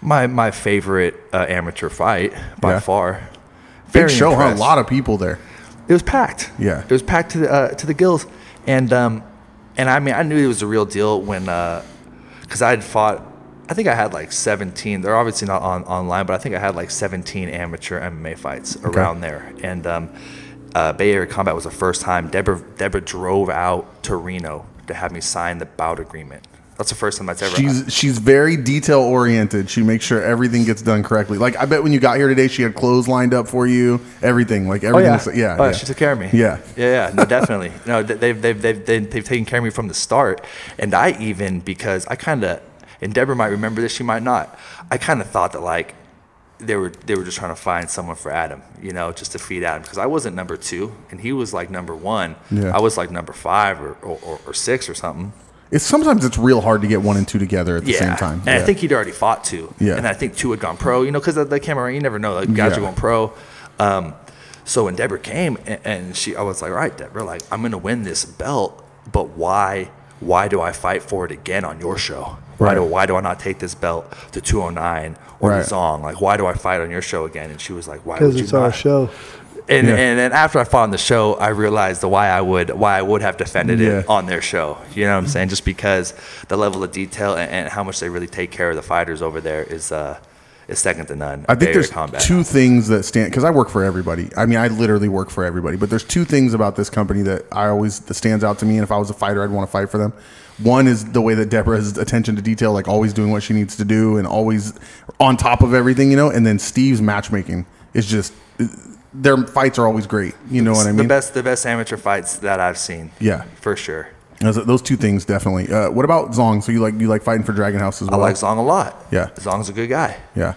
My favorite amateur fight by far. Big show, huh? A lot of people there. It was packed. Yeah. It was packed to the gills. And I mean, I knew it was a real deal when because I had fought, I think I had 17. They're obviously not online, but I think I had 17 amateur MMA fights around there. And Bay Area Combat was the first time Deborah drove out to Reno to have me sign the bout agreement. That's the first time that's ever happened. She's very detail oriented. She makes sure everything gets done correctly. I bet when you got here today, she had clothes lined up for you, everything. Everything. Yeah. She took care of me. Yeah. Yeah. No, definitely. No, they've taken care of me from the start. And I even, because I kind of, and Deborah might remember this, she might not. I kind of thought that they were just trying to find someone for Adam, just to feed Adam, because I wasn't number 2 and he was number 1. Yeah. I was number 5 or 6 or something. Sometimes it's real hard to get 1 and 2 together at the same time. And I think he'd already fought 2. Yeah. And I think 2 had gone pro, because the camera, you never know, guys are going pro. So when Deborah came and I was like, all right, Deborah, I'm going to win this belt, but why do I fight for it again on your show? Right. Why do I not take this belt to 209 or Right. the Zong? Why do I fight on your show again? And she was like, why would Because you it's not? our show. And then after I fought on the show, I realized why I would have defended it on their show. You know what I'm saying? Just because the level of detail and how much they really take care of the fighters over there is is second to none. I think there's combat. two things that stand, because I work for everybody. I mean, I literally work for everybody. But there's two things about this company that that stands out to me. And if I was a fighter, I'd want to fight for them. One is the way that Deborah has attention to detail, like always doing what she needs to do and always on top of everything, you know. And then Steve's matchmaking is just, their fights are always great. You know what I mean? The best amateur fights that I've seen. Yeah, for sure. Those two things definitely. What about Zong? So you like fighting for Dragon House as well? I like Zong a lot. Yeah, Zong's a good guy. Yeah,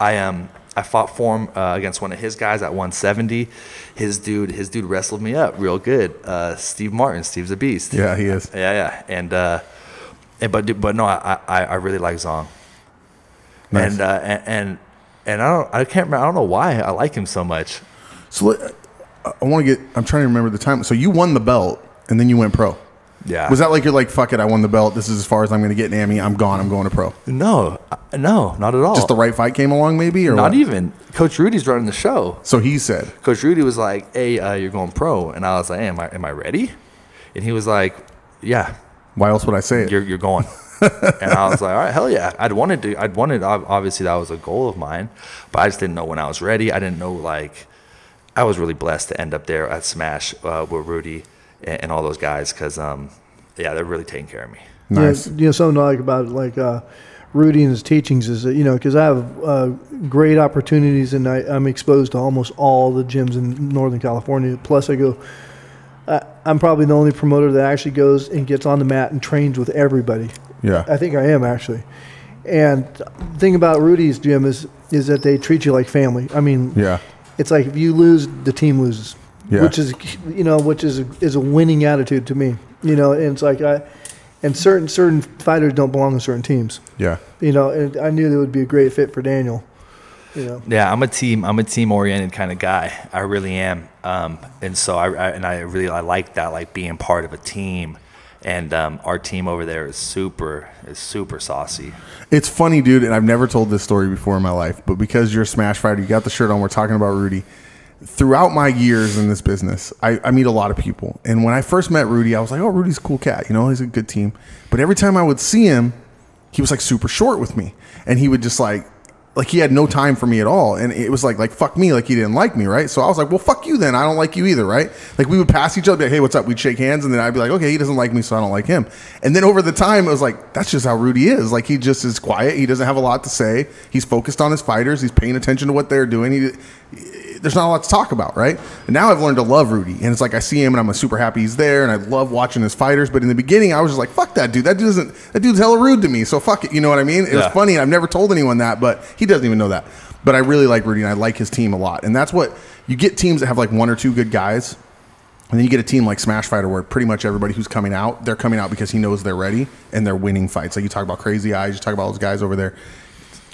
I fought for him against one of his guys at 170. His dude wrestled me up real good. Steve Martin. Steve's a beast. Yeah, he is. Yeah. But no, I really like Zong. Nice. And I can't remember. I don't know why I like him so much. So I'm trying to remember the time. So you won the belt and then you went pro. Yeah. Was that like, you're like, fuck it, I won the belt. This is as far as I'm going to get in AMI. I'm gone. I'm going to pro. No, not at all. Just the right fight came along maybe? Or not what? even. Coach Rudy's running the show. So he said. Coach Rudy was like, hey, you're going pro. And I was like, hey, am I ready? And he was like, yeah. Why else would I say it? You're going. And I was like, all right, hell yeah. I'd wanted, obviously that was a goal of mine, but I just didn't know when I was ready. I didn't know, like, I was really blessed to end up there at Smash with Rudy and all those guys because, yeah, they're really taking care of me. Nice. You know, something I like about it, like Rudy and his teachings is that, you know, because I have great opportunities and I'm exposed to almost all the gyms in Northern California. Plus I'm probably the only promoter that actually goes and gets on the mat and trains with everybody. Yeah. I think I am actually. And the thing about Rudy's gym is that they treat you like family. I mean, yeah. It's like if you lose, the team loses. Yeah. Which is, you know, is a winning attitude to me. You know, and it's like and certain fighters don't belong in certain teams. Yeah. You know, and I knew that would be a great fit for Daniel. You know. Yeah, I'm a team oriented kind of guy. I really am. And so I like that, like being part of a team. And our team over there is super saucy. It's funny, dude, and I've never told this story before in my life, but because you're a Smash fighter, you got the shirt on, we're talking about Rudy. Throughout my years in this business, I meet a lot of people. And when I first met Rudy, I was like, oh, Rudy's a cool cat. You know, he's a good team. But every time I would see him, he was like super short with me. And he would just like he had no time for me at all. And it was like fuck me, like he didn't like me, right? So I was like, well, fuck you then. I don't like you either, right? Like we would pass each other, like, hey, what's up? We'd shake hands, and then I'd be like, okay, he doesn't like me, so I don't like him. And then over the time, it was like, that's just how Rudy is. Like he just is quiet. He doesn't have a lot to say. He's focused on his fighters. He's paying attention to what they're doing. There's not a lot to talk about, right? And now I've learned to love Rudy. And it's like I see him and I'm super happy he's there and I love watching his fighters. But in the beginning, I was just like, fuck that dude. That dude's hella rude to me. So fuck it. You know what I mean? It was funny. And I've never told anyone that, but he doesn't even know that. But I really like Rudy and I like his team a lot. And that's what you get, teams that have like one or two good guys. And then you get a team like Smash Fighter where pretty much everybody who's coming out, they're coming out because he knows they're ready and they're winning fights. Like you talk about Crazy Eyes, you talk about those guys over there.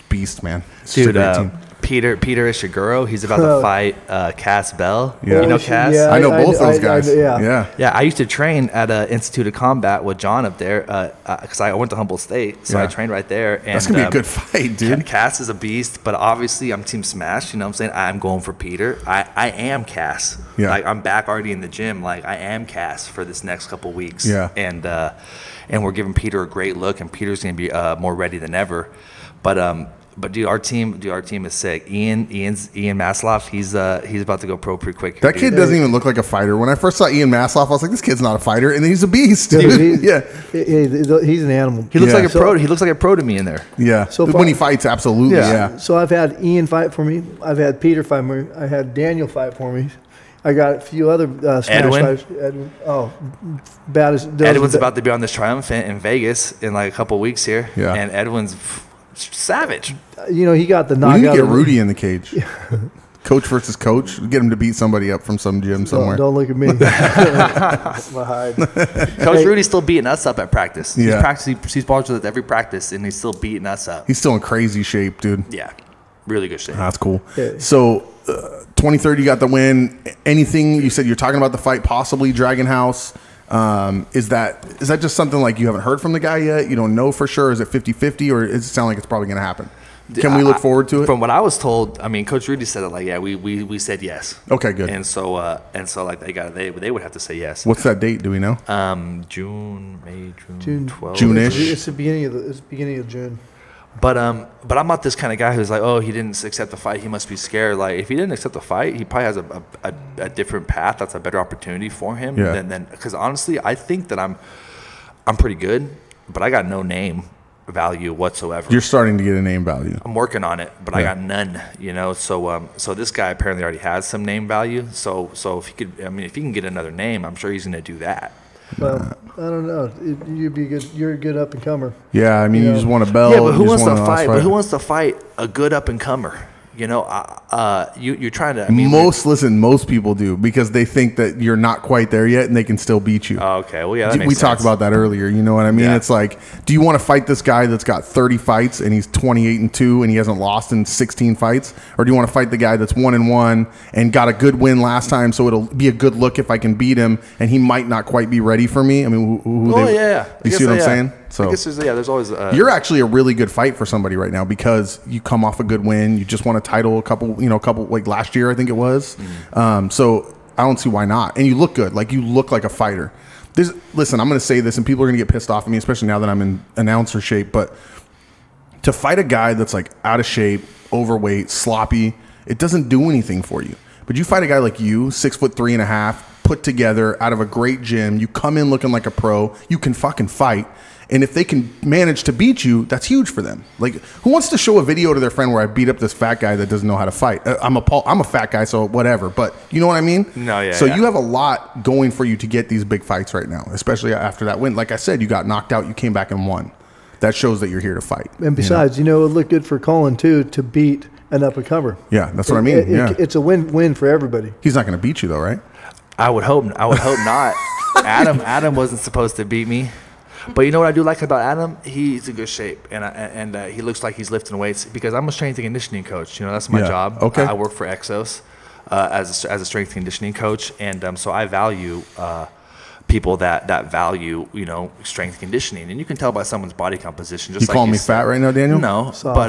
Beast, man. It's Dude, just a great team. Peter Ishiguro, he's about to fight Cass Bell. Yeah. You know Cass? Yeah, I know both those guys. Yeah. I used to train at Institute of Combat with John up there because I went to Humboldt State, so I trained right there. And that's going to be a good fight, dude. Cass is a beast, but obviously I'm Team Smash, you know what I'm saying? I'm going for Peter. I am Cass. Yeah. Like, I'm back already in the gym. Like, I am Cass for this next couple weeks. Yeah. And we're giving Peter a great look, and Peter's going to be more ready than ever. But dude, our team is sick. Ian Masloff, he's about to go pro pretty quick. That kid doesn't even look like a fighter. When I first saw Ian Masloff, I was like, this kid's not a fighter, and then he's a beast, dude. He's an animal. He looks like a pro. He looks like a pro to me in there. Yeah. So when he fights, absolutely. Yeah. So I've had Ian fight for me. I've had Peter fight for me. I had Daniel fight for me. I got a few other Smash fighters. Edwin. Oh, bad as Edwin's about to be on this triumphant in Vegas in like a couple weeks here. Yeah. And Edwin's savage. You know, he got the knockout. We need to get Rudy in the cage. Coach versus coach. Get him to beat somebody up from some gym somewhere. Don't look at me. Coach Rudy's still beating us up at practice. Yeah. He's bars with us every practice, and he's still beating us up. He's still in crazy shape, dude. Yeah. Really good shape. That's cool. Yeah. So, 2030, you got the win. Anything, you said you're talking about the fight, possibly Dragon House. Is that just something like you haven't heard from the guy yet? You don't know for sure? Is it 50-50 or does it sound like it's probably going to happen? Can we look forward to it? From what I was told, I mean, Coach Rudy said it like, yeah, we said yes. Okay, good. And so like they would have to say yes. What's that date? Do we know? June 12th. June-ish. It's the beginning of June. But I'm not this kind of guy who's like, oh, he didn't accept the fight, he must be scared. Like, if he didn't accept the fight, he probably has a different path. That's a better opportunity for him. Yeah. Than because honestly, I think that I'm pretty good, but I got no name value whatsoever. You're starting to get a name value. I'm working on it, but I got none. You know, so this guy apparently already has some name value. So if he could, I mean, if he can get another name, I'm sure he's going to do that. Well, I don't know. You'd be good. You're a good up and comer. Yeah, I mean, you just want a belt. Yeah, but who wants to fight? But who wants to fight a good up and comer? You know, you're trying to. I mean, most people do because they think that you're not quite there yet and they can still beat you. Oh, okay, well, yeah, that makes we sense. talked about that earlier. You know what I mean? Yeah. It's like, do you want to fight this guy that's got 30 fights and he's 28-2 and he hasn't lost in 16 fights, or do you want to fight the guy that's 1-1 and got a good win last time, so it'll be a good look if I can beat him and he might not quite be ready for me? I mean, you see what I'm saying? So I guess there's always. You're actually a really good fight for somebody right now because you come off a good win. You just won a title a couple like last year, I think it was. Mm-hmm. So I don't see why not. And you look good. Like, you look like a fighter. Listen, I'm going to say this, and people are going to get pissed off at me, especially now that I'm in announcer shape. But to fight a guy that's like out of shape, overweight, sloppy, it doesn't do anything for you. But you fight a guy like you, 6'3.5", put together, out of a great gym. You come in looking like a pro. You can fucking fight. And if they can manage to beat you, that's huge for them. Like, who wants to show a video to their friend where I beat up this fat guy that doesn't know how to fight? I'm a fat guy, so whatever. But you know what I mean? No, yeah. So you have a lot going for you to get these big fights right now, especially after that win. Like I said, you got knocked out, you came back and won. That shows that you're here to fight. And besides, it would look good for Colin too to beat an up and comer. Yeah, that's what I mean. It's a win-win for everybody. He's not going to beat you though, right? I would hope not. Adam wasn't supposed to beat me. But you know what I do like about Adam? He's in good shape, and he looks like he's lifting weights because I'm a strength and conditioning coach. You know, that's my job. Okay. I work for Exos as a strength and conditioning coach, and so I value people that value, strength conditioning. And you can tell by someone's body composition. Just you calling me fat right now, Daniel? No, soft. But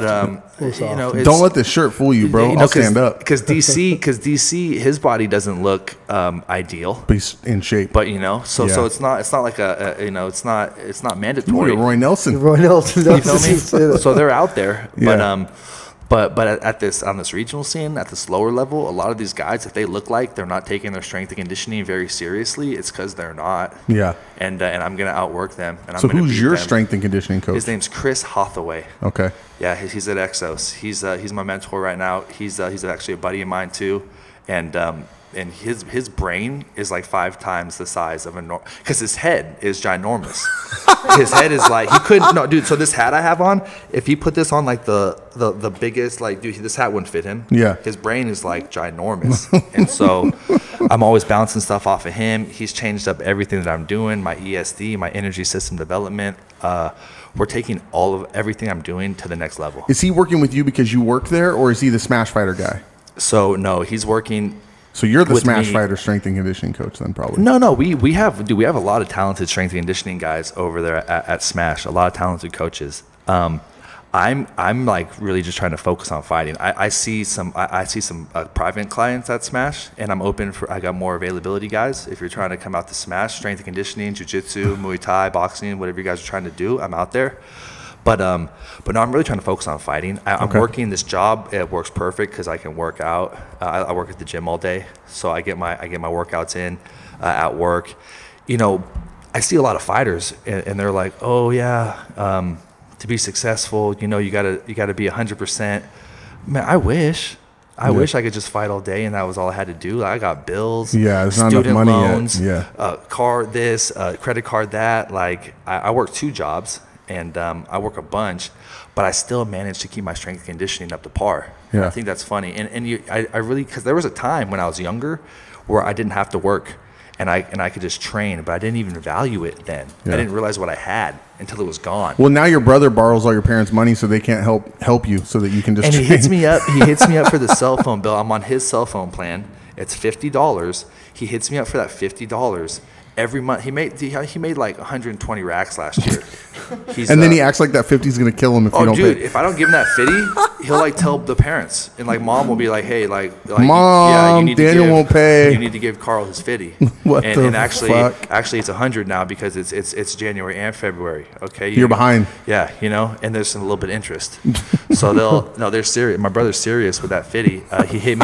don't let this shirt fool you, bro. I'll stand up. Because DC, his body doesn't look ideal. But he's in shape. But so it's not like it's not mandatory. You're Roy Nelson. Roy Nelson. You feel me? So they're out there, Yeah. But on this regional scene, at this lower level, a lot of these guys, if they look like they're not taking their strength and conditioning very seriously, it's because they're not. Yeah. And I'm gonna outwork them. And So I'm gonna who's beat your them. strength and conditioning coach? His name's Chris Hathaway. Okay. Yeah, he's at Exos. He's my mentor right now. He's actually a buddy of mine too, and his brain is like 5 times the size of a normal, because his head is ginormous. His head is like, he couldn't, no, dude, so this hat I have on, if he put this on like the biggest, like, dude, this hat wouldn't fit him. Yeah. His brain is like ginormous. And so I'm always bouncing stuff off of him. He's changed up everything that I'm doing, my ESD, my energy system development. We're taking everything I'm doing to the next level. Is he working with you because you work there, or is he the Smash Fighter guy? So no, he's working. So you're the with Smash me. Fighter strength and conditioning coach then, probably. No, we have a lot of talented strength and conditioning guys over there at Smash. A lot of talented coaches. I'm like really just trying to focus on fighting. I see some private clients at Smash, and I'm open for. I got more availability guys. If you're trying to come out to Smash, strength and conditioning, jiu-jitsu, Muay Thai, boxing, whatever you guys are trying to do, I'm out there. But no, I'm really trying to focus on fighting. I'm working this job. It works perfect because I can work out. I work at the gym all day, so I get my workouts in at work. I see a lot of fighters, and they're like, "Oh yeah, to be successful, you gotta be 100%." Man, I wish I could just fight all day and that was all I had to do. I got bills, there's not enough money loans, yet. car this, credit card that. Like I work 2 jobs. And I work a bunch, but I still manage to keep my strength and conditioning up to par. Yeah. I think that's funny. And I really, because there was a time when I was younger where I didn't have to work and I could just train, but I didn't even value it then. Yeah. I didn't realize what I had until it was gone. Well, now your brother borrows all your parents' money so they can't help you so that you can just And train. he hits me up. He hits me up for the cell phone bill. I'm on his cell phone plan. It's $50. He hits me up for that $50 every month. He made like 120 racks last year. And then he acts like that 50 is going to kill him if you don't dude, pay. if I don't give him that 50, he'll like tell the parents, and like mom will be like, hey, like Mom, you need Daniel to give, won't pay. You need to give Carl his 50. And actually it's 100 now because it's January and February. Okay, You're behind. Yeah, and there's a little bit of interest. So they're serious. My brother's serious with that 50. He hit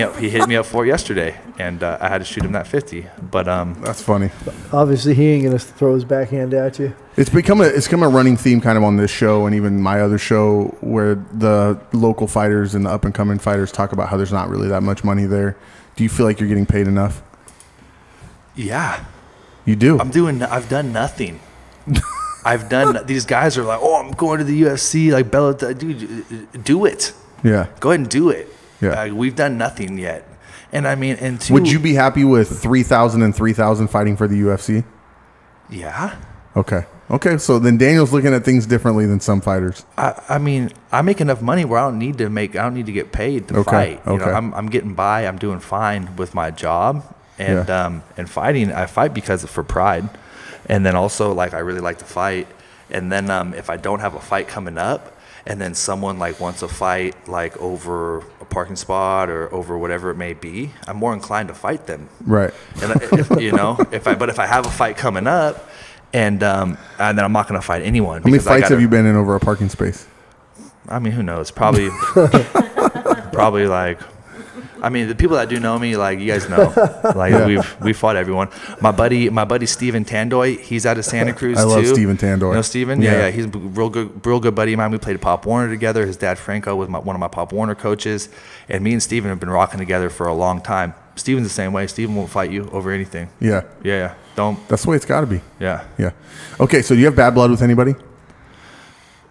me up for it yesterday, and I had to shoot him that 50. But that's funny. Obviously, he ain't gonna throw his backhand at you. It's become a running theme kind of on this show and even my other show where the local fighters and the up and coming fighters talk about how there's not really that much money there. Do you feel like you're getting paid enough? Yeah, you do. I've done nothing. These guys are like, oh, I'm going to the UFC, like Bellator. Dude, do it. Yeah. Go ahead and do it. Yeah. We've done nothing yet. And I mean, would you be happy with 3,000 and 3,000 fighting for the UFC? Yeah. Okay. So then Daniel's looking at things differently than some fighters. I mean, I make enough money where I don't need to get paid to fight. I'm getting by. I'm doing fine with my job and fighting. I fight for pride. And then also, like, I really like to fight. And then if I don't have a fight coming up, and then someone like wants a fight like over a parking spot or over whatever it may be, I'm more inclined to fight them. Right. And if I have a fight coming up, and then I'm not going to fight anyone. How many fights have you been in over a parking space? I mean, who knows? Probably like. I mean, the people that do know me, like, you guys know, like we fought everyone. My buddy Steven Tandoy, he's out of Santa Cruz too. I love Steven Tandoy. You know Steven? Yeah. He's a real good buddy of mine. We played Pop Warner together. His dad Franco was one of my Pop Warner coaches, and me and Steven have been rocking together for a long time. Steven's the same way. Steven won't fight you over anything. Yeah. Don't. That's the way it's got to be. Yeah. Okay, so do you have bad blood with anybody?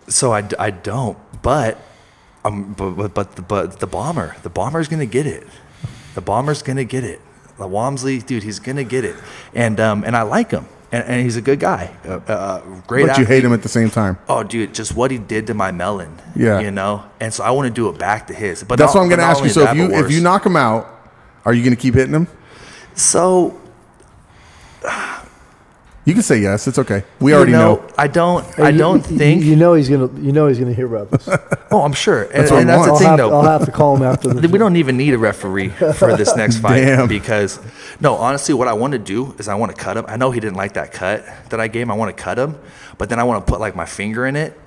So I don't, but the bomber's gonna get it. The bomber's gonna get it. The Walmsley dude, he's gonna get it. And I like him. And he's a good guy. Great. But you hate him at the same time. Oh, dude, just what he did to my melon. Yeah. And so I want to do it back to his. But that's what I'm gonna ask you. So if you knock him out, are you gonna keep hitting him? So. You can say yes. It's okay. We already know. I don't think. He's gonna hear about this. Oh, I'm sure. That's the thing, though. I'll have to call him after this. We don't even need a referee for this next fight. Damn. Because, no, honestly, what I want to do is I want to cut him. I know he didn't like that cut that I gave him. I want to cut him, but then I want to put like my finger in it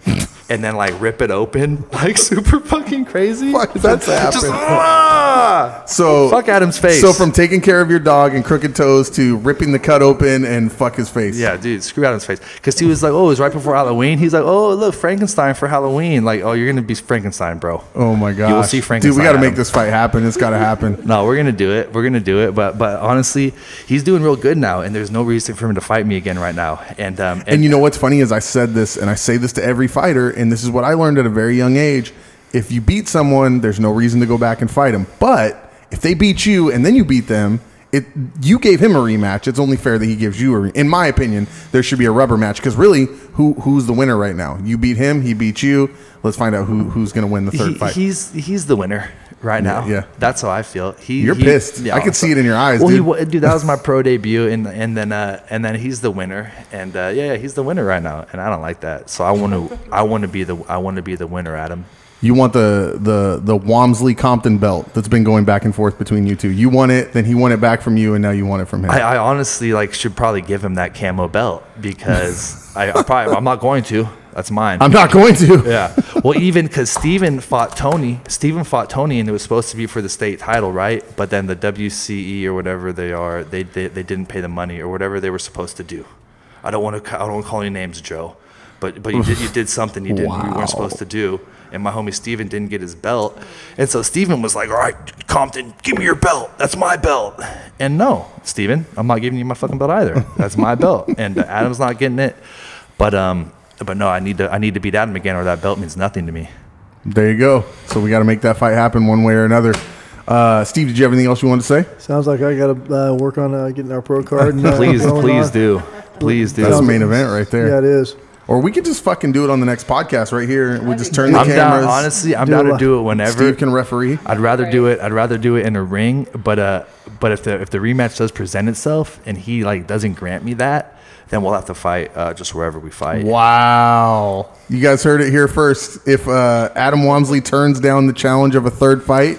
and then like rip it open like super fucking crazy. That's happened. So fuck Adam's face. So from taking care of your dog and crooked toes to ripping the cut open and fuck his face. Yeah, dude, screw Adam's face. Because he was like, oh, it was right before Halloween. He's like, oh, look, Frankenstein for Halloween. Like, oh, you're going to be Frankenstein, bro. Oh, my God. You will see Frankenstein. Dude, we got to make this fight happen. It's got to happen. No, we're going to do it. We're going to do it. But honestly, he's doing real good now, and there's no reason for him to fight me again right now. And you know what's funny is I said this, and I say this to every fighter, and this is what I learned at a very young age. If you beat someone, there's no reason to go back and fight them. But if they beat you and then you beat them, you gave him a rematch. It's only fair that he gives you in my opinion, there should be a rubber match because really, who's the winner right now? You beat him, he beat you. Let's find out who's going to win the third fight. He's the winner right now. Yeah, that's how I feel. You're pissed. Yeah, I could see it in your eyes. Well, dude, that was my pro debut, and then he's the winner, and he's the winner right now, and I don't like that. So I want to be the winner, Adam. You want the Walmsley Compton belt that's been going back and forth between you two. You want it, then he won it back from you, and now you want it from him. I honestly should probably give him that camo belt because I'm not going to. That's mine. I'm not going to. Yeah. Well, even because Steven fought Tony, and it was supposed to be for the state title, right? But then the WCE or whatever they are, they didn't pay the money or whatever they were supposed to do. I don't want to call any names, Joe, but you did something you weren't supposed to do. And my homie Steven didn't get his belt. And so Steven was like, all right, Compton, give me your belt. That's my belt. And no, Steven, I'm not giving you my fucking belt either. That's my belt. And Adam's not getting it. But no, I need to beat Adam again or that belt means nothing to me. There you go. So we got to make that fight happen one way or another. Steve, did you have anything else you wanted to say? Sounds like I got to work on getting our pro card. And, please do. Please do. That's the main event right there. Yeah, it is. Or we could just fucking do it on the next podcast right here. We just turn the cameras. Honestly, I'm down to do it whenever. Steve can referee. I'd rather do it in a ring. But if the rematch does present itself and he doesn't grant me that, then we'll have to fight just wherever we fight. Wow. You guys heard it here first. If Adam Walmsley turns down the challenge of a third fight,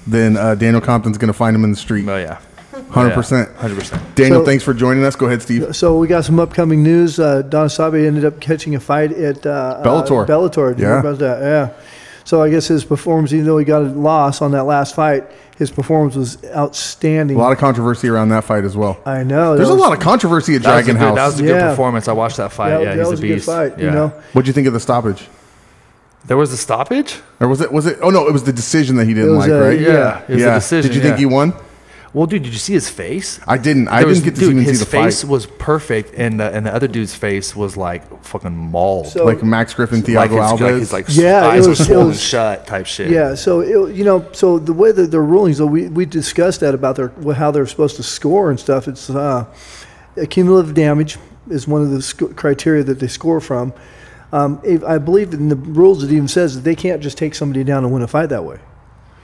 then Daniel Compton's going to find him in the street. Oh, yeah. 100%. 100%. Daniel, thanks for joining us. Go ahead, Steve. So we got some upcoming news. Don Sabe ended up catching a fight at Bellator. Bellator. Do you know about that? Yeah. So I guess his performance, even though he got a loss on that last fight, his performance was outstanding. A lot of controversy around that fight as well. I know. There's a lot of controversy at Dragon House. That was a good performance. I watched that fight. That he's was a beast. good fight, yeah. you know? What'd you think of the stoppage? There was a stoppage? Or was it? Oh, no, it was the decision that he didn't like, right? Yeah. It was a decision. Did you think he won? Well, dude, did you see his face? I didn't. I didn't get to even see the fight. His face was perfect, and the other dude's face was like fucking mauled. So, like Max Griffin, Thiago Alves. Eyes were swollen shut type shit. Yeah. So so the way that they're ruling, so we discussed that about how they're supposed to score and stuff. It's cumulative damage is one of the criteria that they score from. I believe in the rules it even says that they can't just take somebody down and win a fight that way.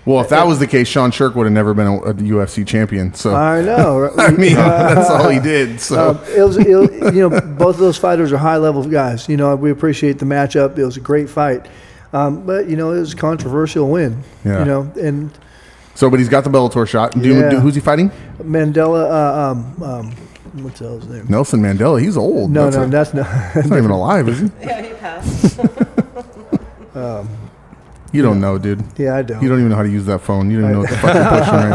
Well, if that was the case, Sean Shirk would have never been a UFC champion. So I know. I mean, that's all he did. So both of those fighters are high-level guys. We appreciate the matchup. It was a great fight, but it was a controversial win. Yeah. And so, but he's got the Bellator shot. Who's he fighting? Mandela. What's his name? Nelson Mandela. He's old. That's not. He's not even alive, is he? Yeah, he passed. You don't know, dude. Yeah, I don't. You don't even know how to use that phone. You don't even know what the fuck you're pushing right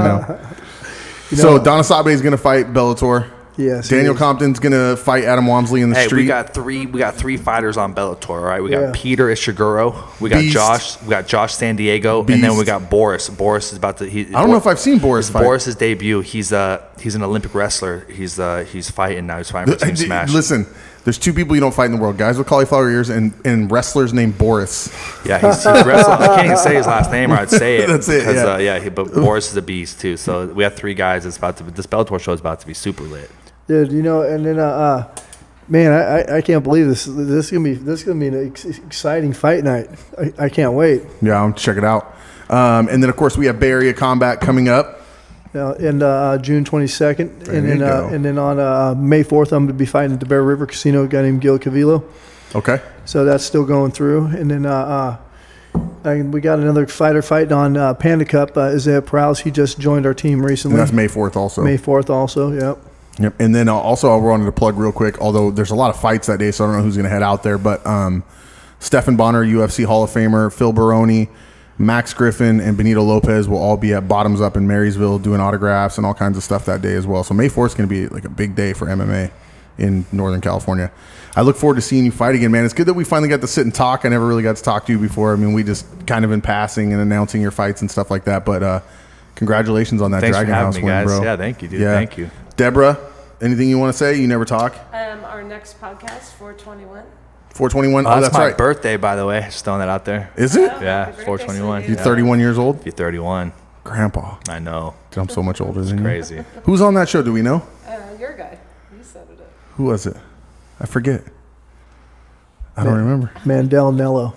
now. So Donna Sabe is going to fight Bellator. Yes. Daniel Compton's going to fight Adam Walmsley in the street. We got three fighters on Bellator, all right? We got Yeah. Peter Ishiguro, we got Beast. Josh San Diego, Beast. and then we got Boris. Boris is about to I don't know if I've seen Boris fight. Boris's debut. He's an Olympic wrestler. He's fighting now. He's fighting for Team Smash. Listen, there's two people you don't fight in the world: guys with cauliflower ears and wrestlers named Boris. Yeah, he's wrestling. I can't even say his last name, or I'd say it. That's it. Because, but Boris is a beast too. So we have three guys. This Bellator show is about to be super lit. Dude, and then man, I can't believe this. This is gonna be an exciting fight night. I can't wait. Yeah, I'm check it out. And then of course we have Bay Area Combat coming up. In June 22nd, and then on May 4th, I'm going to be fighting at the Bear River Casino. A guy named Gil Cavillo. Okay. So that's still going through, and then we got another fighter fighting on Panda Cup. Isaiah Prowse. He just joined our team recently. And that's May 4th also. May 4th also. Yep. Yep. And then also I wanted to plug real quick, although there's a lot of fights that day, so I don't know who's going to head out there, but Stephan Bonner, UFC Hall of Famer, Phil Baroni, Max Griffin, and Benito Lopez will all be at Bottoms Up in Marysville doing autographs and all kinds of stuff that day as well. So May 4th is going to be like a big day for MMA in Northern California. I look forward to seeing you fight again, man. It's good that we finally got to sit and talk. I never really got to talk to you before. I mean, we just kind of in passing and announcing your fights and stuff like that. But congratulations on that Dragon House win, guys. bro. Yeah, thank you, dude. Yeah. Thank you. Deborah, anything you want to say? You never talk? Our next podcast, 421. 421? Oh, that's my right. birthday, by the way. Just throwing that out there. Is it? Yeah, Happy birthday, 421. sweetie. You're 31 years old? You're 31. Grandpa. I know. Dude, I'm so much older than you. Crazy. Who's on that show? Do we know? Your guy. You said it. Who was it? I forget. I don't remember. Mandel Nello.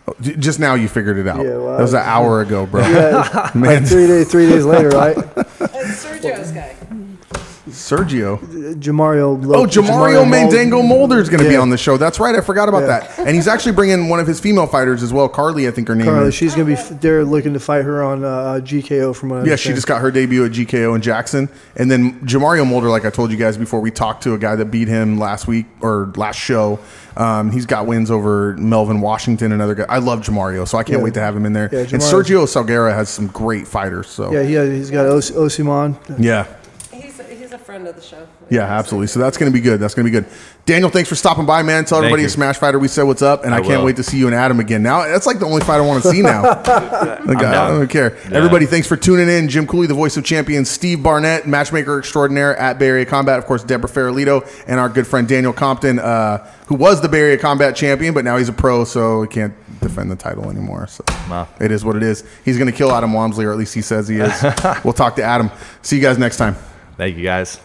Oh, just now you figured it out. Yeah, well, that was an hour ago, bro. Yeah, Man. like 3 days later, right? It's Sergio's guy. Sergio. Jamario. Jamario Mandango Mulder's going to be Yeah. on the show. That's right. I forgot about that. And he's actually bringing one of his female fighters as well. Carly, I think her name is. She's going to be there looking to fight her on GKO from what I Yeah, understand. she just got her debut at GKO in Jackson. And then Jamario Mulder, like I told you guys before, we talked to a guy that beat him last week or last show. He's got wins over Melvin Washington, another guy. I love Jamario, so I can't wait to have him in there. Yeah, and Sergio Salguera has some great fighters. So Yeah, he's got Osimon. yeah. He's a friend of the show. Yeah, absolutely. So that's going to be good. That's going to be good. Daniel, thanks for stopping by, man. Tell everybody you. at Smash Fighter we said what's up, and I can't wait to see you and Adam again. Now, that's like the only fight I want to see now. I don't care. Yeah. Everybody, thanks for tuning in. Jim Cooley, the voice of champions, Steve Barnett, matchmaker extraordinaire at Bay Area Combat, of course, Deborah Farrellito, and our good friend Daniel Compton, who was the Bay Area Combat champion, but now he's a pro, so he can't defend the title anymore. So it is what it is. He's going to kill Adam Walmsley, or at least he says he is. We'll talk to Adam. See you guys next time. Thank you, guys.